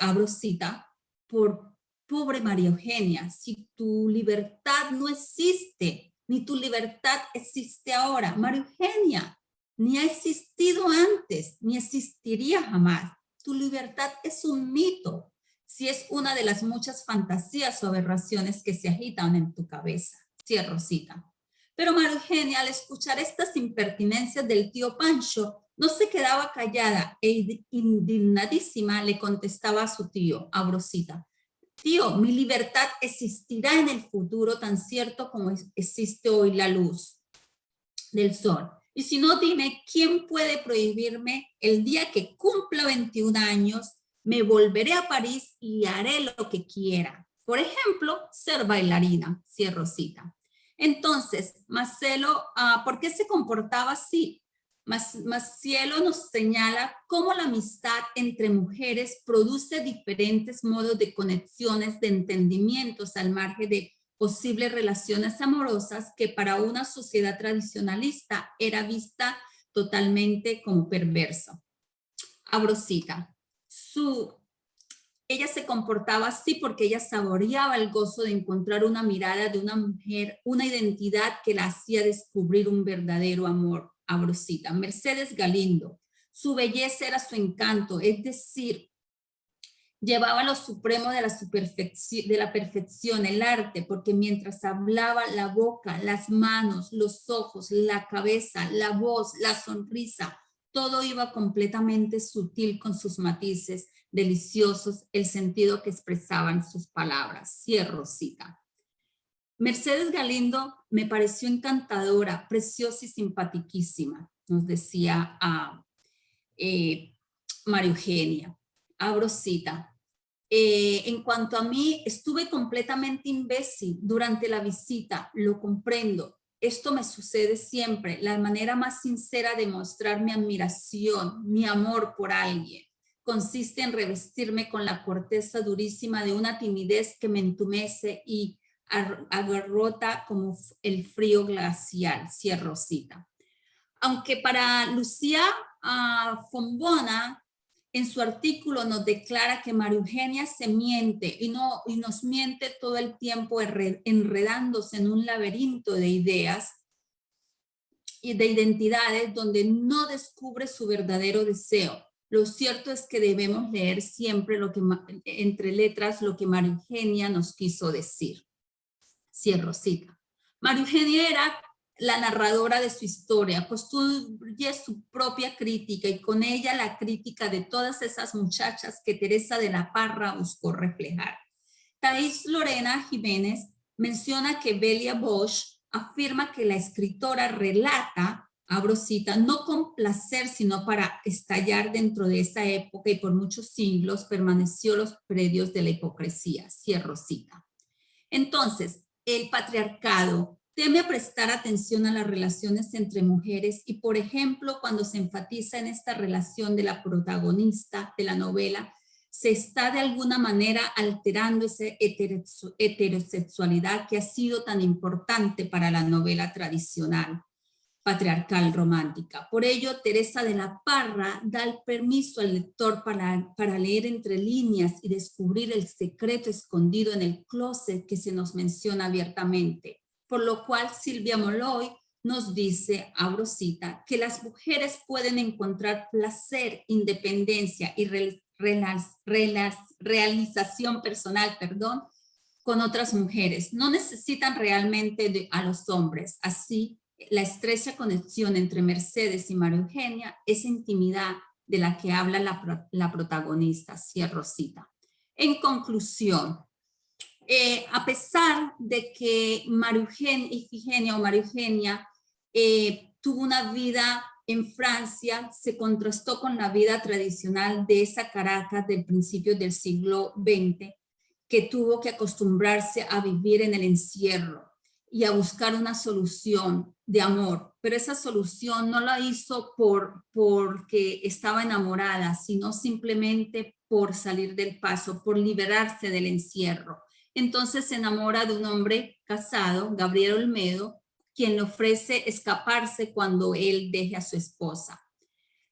abro cita, por pobre María Eugenia, si tu libertad no existe, ni tu libertad existe ahora. María Eugenia, ni ha existido antes, ni existiría jamás. Tu libertad es un mito, si es una de las muchas fantasías o aberraciones que se agitan en tu cabeza. Cierro cita. Pero María Eugenia, al escuchar estas impertinencias del tío Pancho, no se quedaba callada e indignadísima le contestaba a su tío, abro cita: tío, mi libertad existirá en el futuro tan cierto como existe hoy la luz del sol. Y si no, dime, ¿quién puede prohibirme? El día que cumpla 21 años, me volveré a París y haré lo que quiera. Por ejemplo, ser bailarina. Cierro cita. Entonces, Marcelo, ¿por qué se comportaba así? Macielo nos señala cómo la amistad entre mujeres produce diferentes modos de conexiones, de entendimientos al margen de posibles relaciones amorosas que para una sociedad tradicionalista era vista totalmente como perversa. Abro cita. Ella se comportaba así porque ella saboreaba el gozo de encontrar una mirada de una mujer, una identidad que la hacía descubrir un verdadero amor. Abro cita. Mercedes Galindo. Su belleza era su encanto, es decir, llevaba lo supremo de la perfección, el arte, porque mientras hablaba, la boca, las manos, los ojos, la cabeza, la voz, la sonrisa, todo iba completamente sutil con sus matices deliciosos, el sentido que expresaban sus palabras. Cierro cita. Mercedes Galindo me pareció encantadora, preciosa y simpatiquísima, nos decía María Eugenia. Abro cita. En cuanto a mí, estuve completamente imbécil durante la visita, lo comprendo. Esto me sucede siempre, la manera más sincera de mostrar mi admiración, mi amor por alguien. Consiste en revestirme con la corteza durísima de una timidez que me entumece y agarrota como el frío glacial. Cierro cita. Aunque para Lucía Fombona, en su artículo nos declara que María Eugenia se miente y nos miente todo el tiempo enredándose en un laberinto de ideas y de identidades donde no descubre su verdadero deseo. Lo cierto es que debemos leer siempre entre letras lo que María Eugenia nos quiso decir. Cierro cita. María Eugenia era la narradora de su historia, construye su propia crítica y con ella la crítica de todas esas muchachas que Teresa de la Parra buscó reflejar. Thais Lorena Jiménez menciona que Belia Bosch afirma que la escritora relata, abro cita, no con placer, sino para estallar dentro de esa época y por muchos siglos permaneció los predios de la hipocresía. Cierro cita. Entonces, el patriarcado teme a prestar atención a las relaciones entre mujeres y, por ejemplo, cuando se enfatiza en esta relación de la protagonista de la novela, se está de alguna manera alterando esa heterosexualidad que ha sido tan importante para la novela tradicional patriarcal romántica. Por ello, Teresa de la Parra da el permiso al lector para leer entre líneas y descubrir el secreto escondido en el closet que se nos menciona abiertamente. Por lo cual, Silvia Molloy nos dice, abro cita, que las mujeres pueden encontrar placer, independencia y realización personal, con otras mujeres. No necesitan realmente a los hombres. Así, la estrecha conexión entre Mercedes y María Eugenia, esa intimidad de la que habla la protagonista. Cierro cita. En conclusión, a pesar de que María Eugenia tuvo una vida en Francia, se contrastó con la vida tradicional de esa Caracas del principio del siglo XX, que tuvo que acostumbrarse a vivir en el encierro y a buscar una solución de amor, pero esa solución no la hizo porque estaba enamorada, sino simplemente por salir del paso, por liberarse del encierro. Entonces se enamora de un hombre casado, Gabriel Olmedo, quien le ofrece escaparse cuando él deje a su esposa.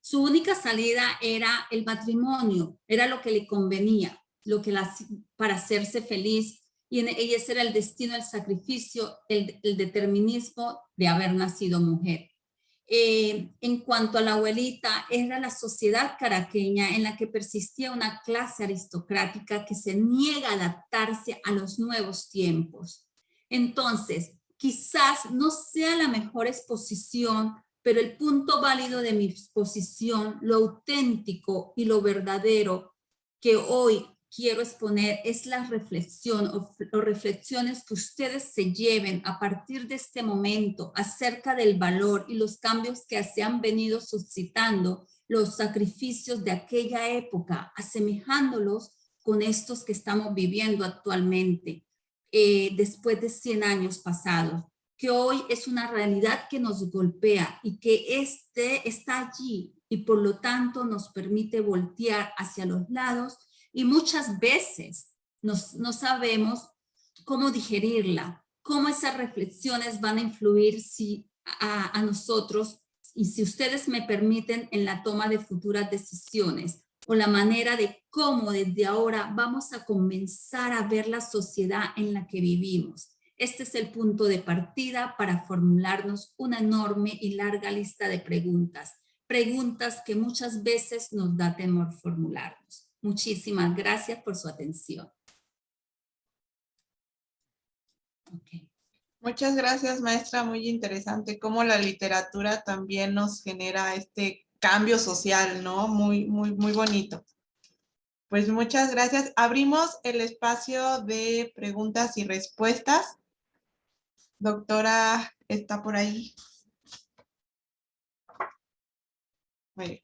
Su única salida era el matrimonio, era lo que le convenía, para hacerse feliz y ese era el destino, el sacrificio, el determinismo de haber nacido mujer. En cuanto a la abuelita, era la sociedad caraqueña en la que persistía una clase aristocrática que se niega a adaptarse a los nuevos tiempos. Entonces, quizás no sea la mejor exposición, pero el punto válido de mi exposición, lo auténtico y lo verdadero que hoy quiero exponer es la reflexión o reflexiones que ustedes se lleven a partir de este momento acerca del valor y los cambios que se han venido suscitando, los sacrificios de aquella época, asemejándolos con estos que estamos viviendo actualmente, después de 100 años pasados, que hoy es una realidad que nos golpea y que está allí y por lo tanto nos permite voltear hacia los lados. Y muchas veces no sabemos cómo digerirla, cómo esas reflexiones van a influir a nosotros y si ustedes me permiten en la toma de futuras decisiones o la manera de cómo desde ahora vamos a comenzar a ver la sociedad en la que vivimos. Este es el punto de partida para formularnos una enorme y larga lista de preguntas que muchas veces nos da temor formularnos. Muchísimas gracias por su atención. Okay. Muchas gracias, maestra. Muy interesante cómo la literatura también nos genera este cambio social, ¿no? Muy bonito. Pues muchas gracias. Abrimos el espacio de preguntas y respuestas. Doctora, ¿está por ahí? Muy bien.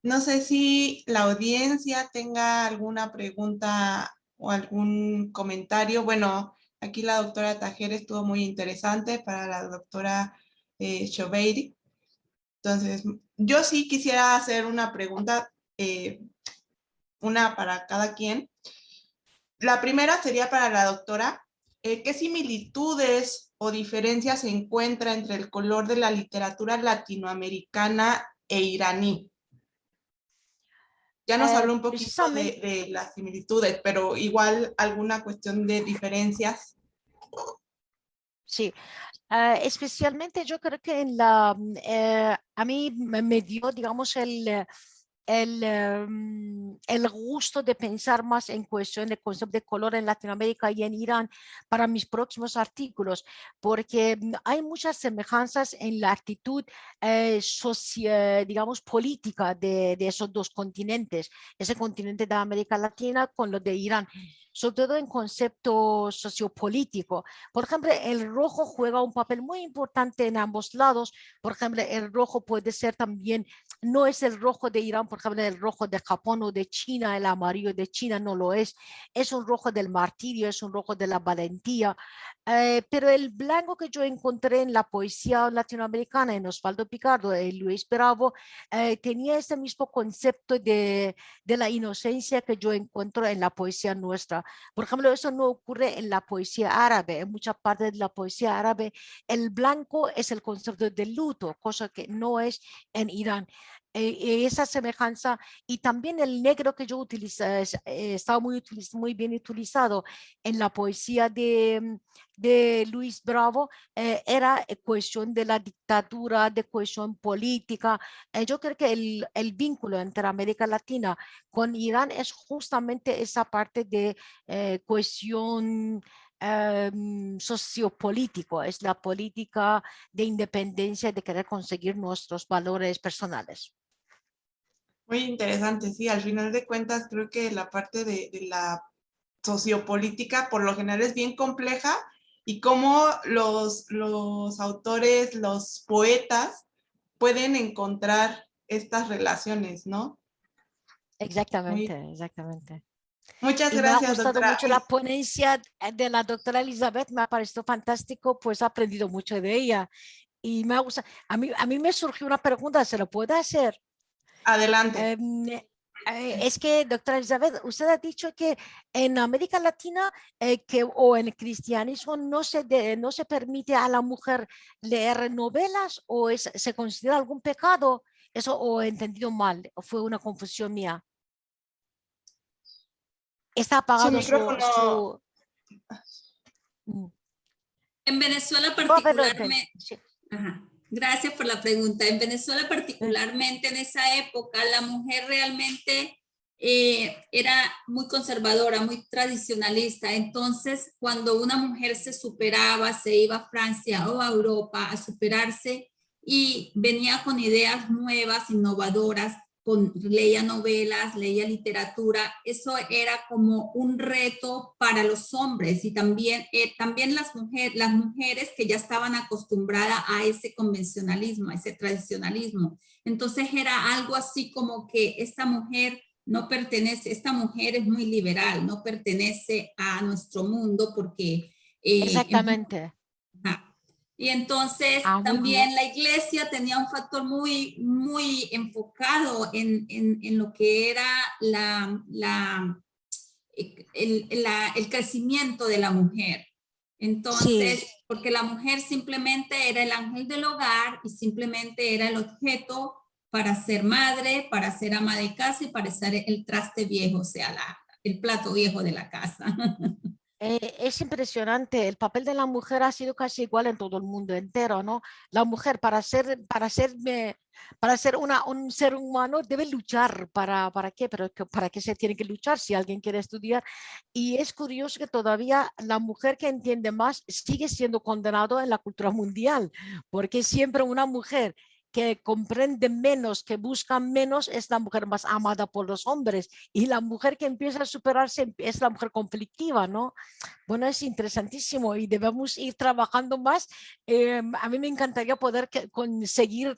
No sé si la audiencia tenga alguna pregunta o algún comentario. Bueno, aquí la doctora Tajera estuvo muy interesante para la doctora Shobeiri. Entonces, yo sí quisiera hacer una pregunta, una para cada quien. La primera sería para la doctora. ¿Qué similitudes o diferencias se encuentra entre el color de la literatura latinoamericana e iraní? Ya nos habló un poquito de las similitudes, pero igual alguna cuestión de diferencias. Sí, especialmente yo creo que a mí me dio, digamos, el gusto de pensar más en cuestión de concepto de color en Latinoamérica y en Irán para mis próximos artículos, porque hay muchas semejanzas en la actitud digamos, política de esos dos continentes, ese continente de América Latina con lo de Irán, sobre todo en concepto sociopolítico. Por ejemplo, el rojo juega un papel muy importante en ambos lados. Por ejemplo, el rojo puede ser también, no es el rojo de Irán, por ejemplo, el rojo de Japón o de China, el amarillo de China no lo es un rojo del martirio, es un rojo de la valentía. Pero el blanco que yo encontré en la poesía latinoamericana, en Osvaldo Picardo, en Luis Bravo, tenía ese mismo concepto de la inocencia que yo encuentro en la poesía nuestra. Por ejemplo, eso no ocurre en la poesía árabe. En muchas partes de la poesía árabe, el blanco es el concepto del luto, cosa que no es en Irán. Esa semejanza y también el negro que yo utilizo estaba muy bien utilizado en la poesía de Luis Bravo, era cuestión de la dictadura, de cuestión política. Yo creo que el vínculo entre América Latina con Irán es justamente esa parte de cuestión sociopolítico, es la política de independencia, de querer conseguir nuestros valores personales. Muy interesante, sí, al final de cuentas creo que la parte de la sociopolítica por lo general es bien compleja y cómo los autores, los poetas pueden encontrar estas relaciones, ¿no? Exactamente, exactamente. Muchas Y me ha gracias, gustado doctora. mucho la ponencia de la doctora Elizabeth, me ha parecido fantástico, pues he aprendido mucho de ella. Y me ha gustado, a mí me surgió una pregunta, ¿se lo puedo hacer? Adelante. Es que, doctora Elizabeth, usted ha dicho que en América Latina o en el cristianismo no se permite a la mujer leer novelas o se considera algún pecado. Eso o he entendido mal, o fue una confusión mía. Está Su apagado micrófono, En Venezuela No, pero particularmente, sí. ajá, gracias por la pregunta. En Venezuela particularmente en esa época la mujer realmente era muy conservadora, muy tradicionalista. Entonces, cuando una mujer se superaba, se iba a Francia o a Europa a superarse y venía con ideas nuevas, innovadoras, leía novelas, leía literatura, eso era como un reto para los hombres y también, también las mujeres que ya estaban acostumbradas a ese convencionalismo, a ese tradicionalismo. Entonces era algo así como que esta mujer no pertenece, esta mujer es muy liberal, no pertenece a nuestro mundo porque... Exactamente. Y entonces Muy bien. también la iglesia tenía un factor muy, muy enfocado en lo que era el crecimiento de la mujer. Entonces, Sí, porque la mujer simplemente era el ángel del hogar y simplemente era el objeto para ser madre, para ser ama de casa y para ser el traste viejo, o sea, el plato viejo de la casa. es impresionante. El papel de la mujer ha sido casi igual en todo el mundo entero, ¿no? La mujer para ser un ser humano debe luchar. ¿Para qué? ¿Para qué se tiene que luchar si alguien quiere estudiar? Y es curioso que todavía la mujer que entiende más sigue siendo condenado en la cultura mundial, porque siempre una mujer que comprende menos, que busca menos, es la mujer más amada por los hombres. Y la mujer que empieza a superarse es la mujer conflictiva, ¿no? Bueno, es interesantísimo y debemos ir trabajando más. A mí me encantaría poder conseguir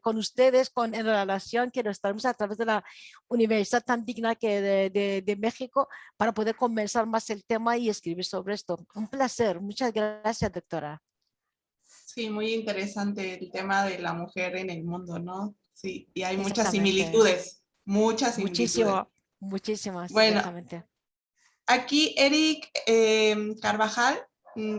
con ustedes, en la relación que nos tenemos a través de la Universidad tan digna que de México, para poder conversar más el tema y escribir sobre esto. Un placer. Muchas gracias, doctora. Sí, muy interesante el tema de la mujer en el mundo, ¿no? Sí, y hay muchas Exactamente. similitudes, muchas similitudes. Muchísimo, muchísimas, Bueno, exactamente. aquí Eric Carvajal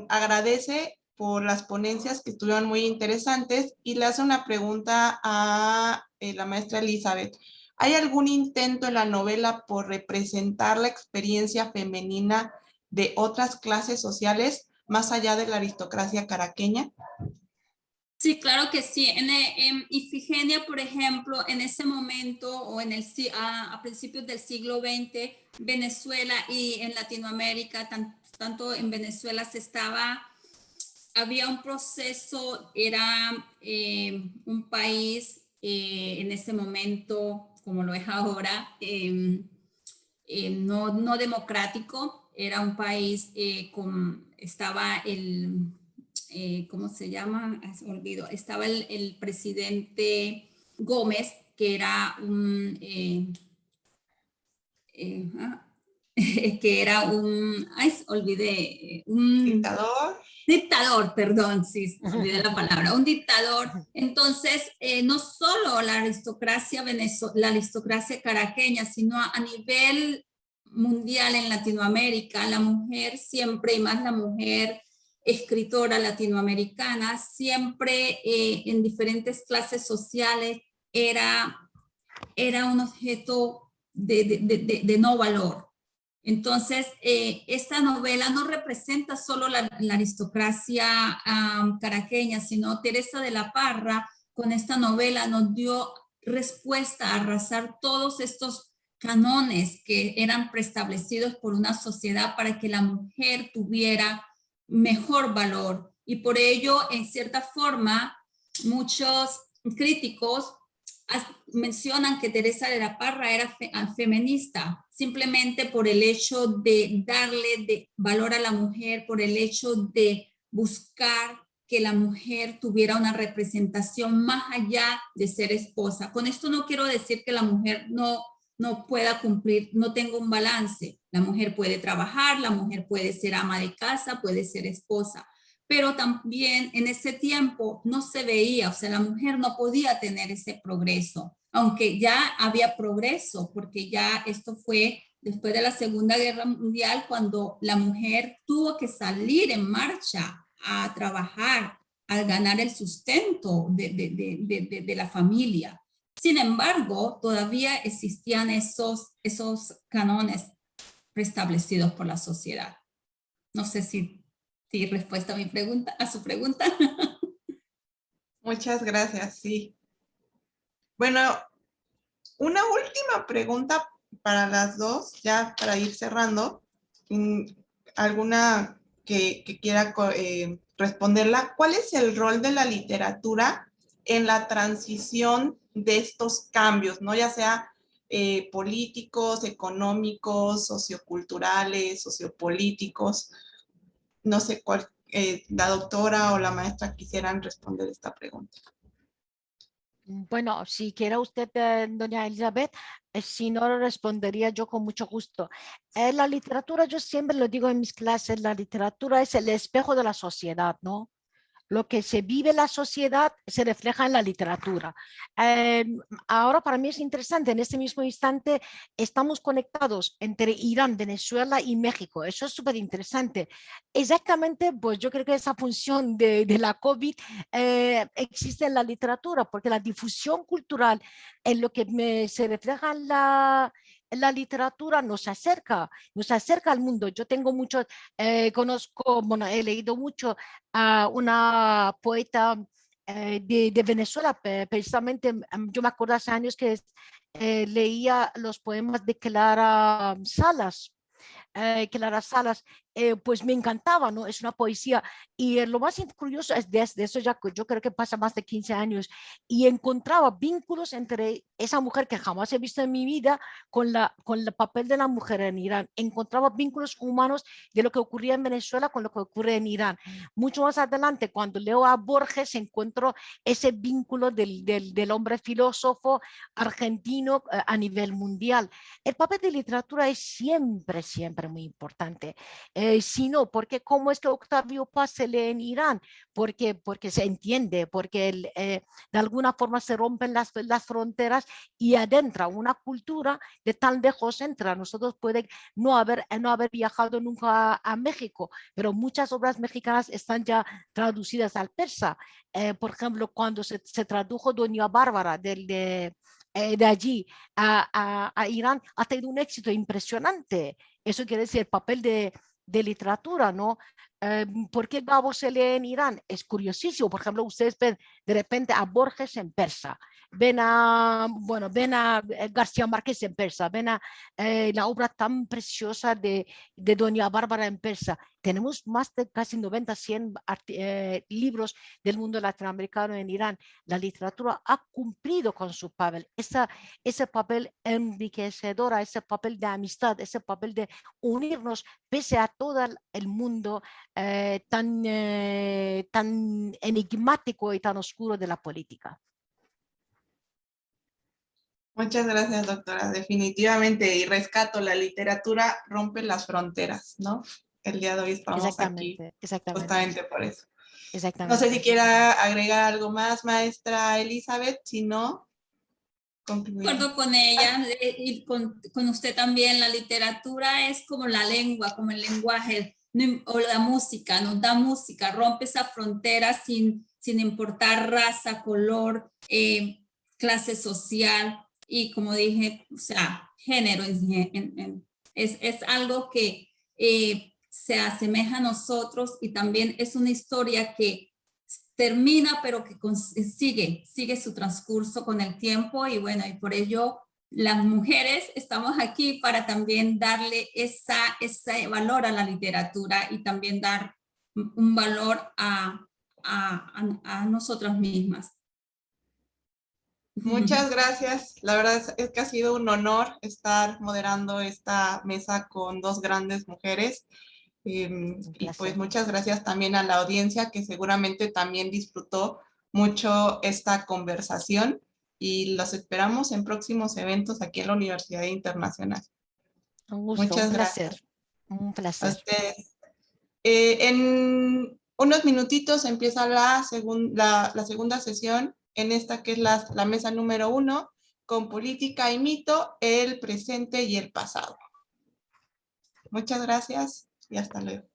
agradece por las ponencias que estuvieron muy interesantes y le hace una pregunta a la maestra Elizabeth. ¿Hay algún intento en la novela por representar la experiencia femenina de otras clases sociales más allá de la aristocracia caraqueña? Sí, claro que sí. En Ifigenia, por ejemplo, en ese momento o a principios del siglo XX, Venezuela y en Latinoamérica, tanto en Venezuela había un proceso, era un país en ese momento, como lo es ahora, no democrático, era un país estaba ¿cómo se llama? Olvido, estaba el presidente Gómez, que era que era olvidé, un ¿Dictador? dictador, perdón, sí, olvidé la palabra, un dictador. Entonces, no solo la aristocracia caraqueña, sino a nivel mundial en Latinoamérica, la mujer siempre, y más la mujer escritora latinoamericana, siempre en diferentes clases sociales era un objeto de no valor. Entonces, esta novela no representa solo la aristocracia caraqueña, sino Teresa de la Parra con esta novela nos dio respuesta a arrasar todos estos canones que eran preestablecidos por una sociedad para que la mujer tuviera mejor valor. Y por ello, en cierta forma, muchos críticos mencionan que Teresa de la Parra era feminista, simplemente por el hecho de darle valor a la mujer, por el hecho de buscar que la mujer tuviera una representación más allá de ser esposa. Con esto no quiero decir que la mujer no pueda cumplir, no tenga un balance. La mujer puede trabajar, la mujer puede ser ama de casa, puede ser esposa, pero también en ese tiempo no se veía, o sea, la mujer no podía tener ese progreso, aunque ya había progreso, porque ya esto fue después de la Segunda Guerra Mundial, cuando la mujer tuvo que salir en marcha a trabajar, a ganar el sustento de la familia. Sin embargo, todavía existían esos cánones preestablecidos por la sociedad. No sé si respuesta a mi pregunta, a su pregunta. Muchas gracias, sí. Bueno, una última pregunta para las dos, ya para ir cerrando. ¿Alguna que quiera responderla? ¿Cuál es el rol de la literatura en la transición de estos cambios, ¿no? Ya sea políticos, económicos, socioculturales, sociopolíticos? No sé cuál, la doctora o la maestra quisieran responder esta pregunta. Bueno, si quiera usted, doña Elizabeth, si no lo respondería yo con mucho gusto. La literatura, yo siempre lo digo en mis clases, la literatura es el espejo de la sociedad, ¿no? Lo que se vive en la sociedad se refleja en la literatura. Eh, Ahora para mí es interesante, en este mismo instante estamos conectados entre Irán, Venezuela y México. Eso es súper interesante. Exactamente, pues yo creo que esa función de la COVID existe en la literatura, porque la difusión cultural en lo que se refleja en la literatura nos acerca al mundo. Yo tengo muchos, conozco, bueno, he leído mucho a una poeta de Venezuela, precisamente yo me acuerdo hace años que leía los poemas de Clara Salas, pues me encantaba, ¿no? Es una poesía. Y lo más curioso es de eso ya, yo creo que pasa más de 15 años, y encontraba vínculos entre esa mujer que jamás he visto en mi vida con el papel de la mujer en Irán. Encontraba vínculos humanos de lo que ocurría en Venezuela con lo que ocurre en Irán. Mucho más adelante, cuando leo a Borges, encuentro ese vínculo del hombre filósofo argentino a nivel mundial. El papel de literatura es siempre, siempre muy importante. Si no, porque ¿cómo es que Octavio Paz se lee en Irán? Porque se entiende, porque de alguna forma se rompen las fronteras y adentra una cultura de tan lejos entra. Nosotros puede no haber viajado nunca a México, pero muchas obras mexicanas están ya traducidas al persa. Por ejemplo, cuando se tradujo Doña Bárbara de allí a Irán, ha tenido un éxito impresionante. Eso quiere decir el papel de literatura, ¿no? ¿Por qué Gabo se lee en Irán? Es curiosísimo. Por ejemplo, ustedes ven de repente a Borges en persa, ven a García Márquez en persa, ven a la obra tan preciosa de Doña Bárbara en persa. Tenemos más de casi 90, 100 libros del mundo latinoamericano en Irán. La literatura ha cumplido con su papel, ese papel enriquecedor, ese papel de amistad, ese papel de unirnos pese a todo el mundo tan enigmático y tan oscuro de la política. Muchas gracias, doctora. Definitivamente, y rescato, la literatura rompe las fronteras, ¿no? El día de hoy estamos aquí justamente por eso. No sé si quiera agregar algo más, maestra Elizabeth, si no, concluimos. Acuerdo con ella y con usted también. La literatura es como la lengua, como el lenguaje o la música, nos da música, rompe esa frontera sin importar raza, color, clase social y como dije, o sea, género. Es algo que se asemeja a nosotros y también es una historia que termina, pero que sigue su transcurso con el tiempo y bueno, y por ello las mujeres estamos aquí para también darle ese valor a la literatura y también dar un valor a nosotras mismas. Muchas gracias. La verdad es que ha sido un honor estar moderando esta mesa con dos grandes mujeres. Y pues muchas gracias también a la audiencia que seguramente también disfrutó mucho esta conversación y los esperamos en próximos eventos aquí en la Universidad Internacional. Un gusto, Muchas un placer. gracias. Un placer. A ustedes. En unos minutitos empieza la segunda sesión en esta que es la mesa número 1 con política y mito, el presente y el pasado. Muchas gracias y hasta luego.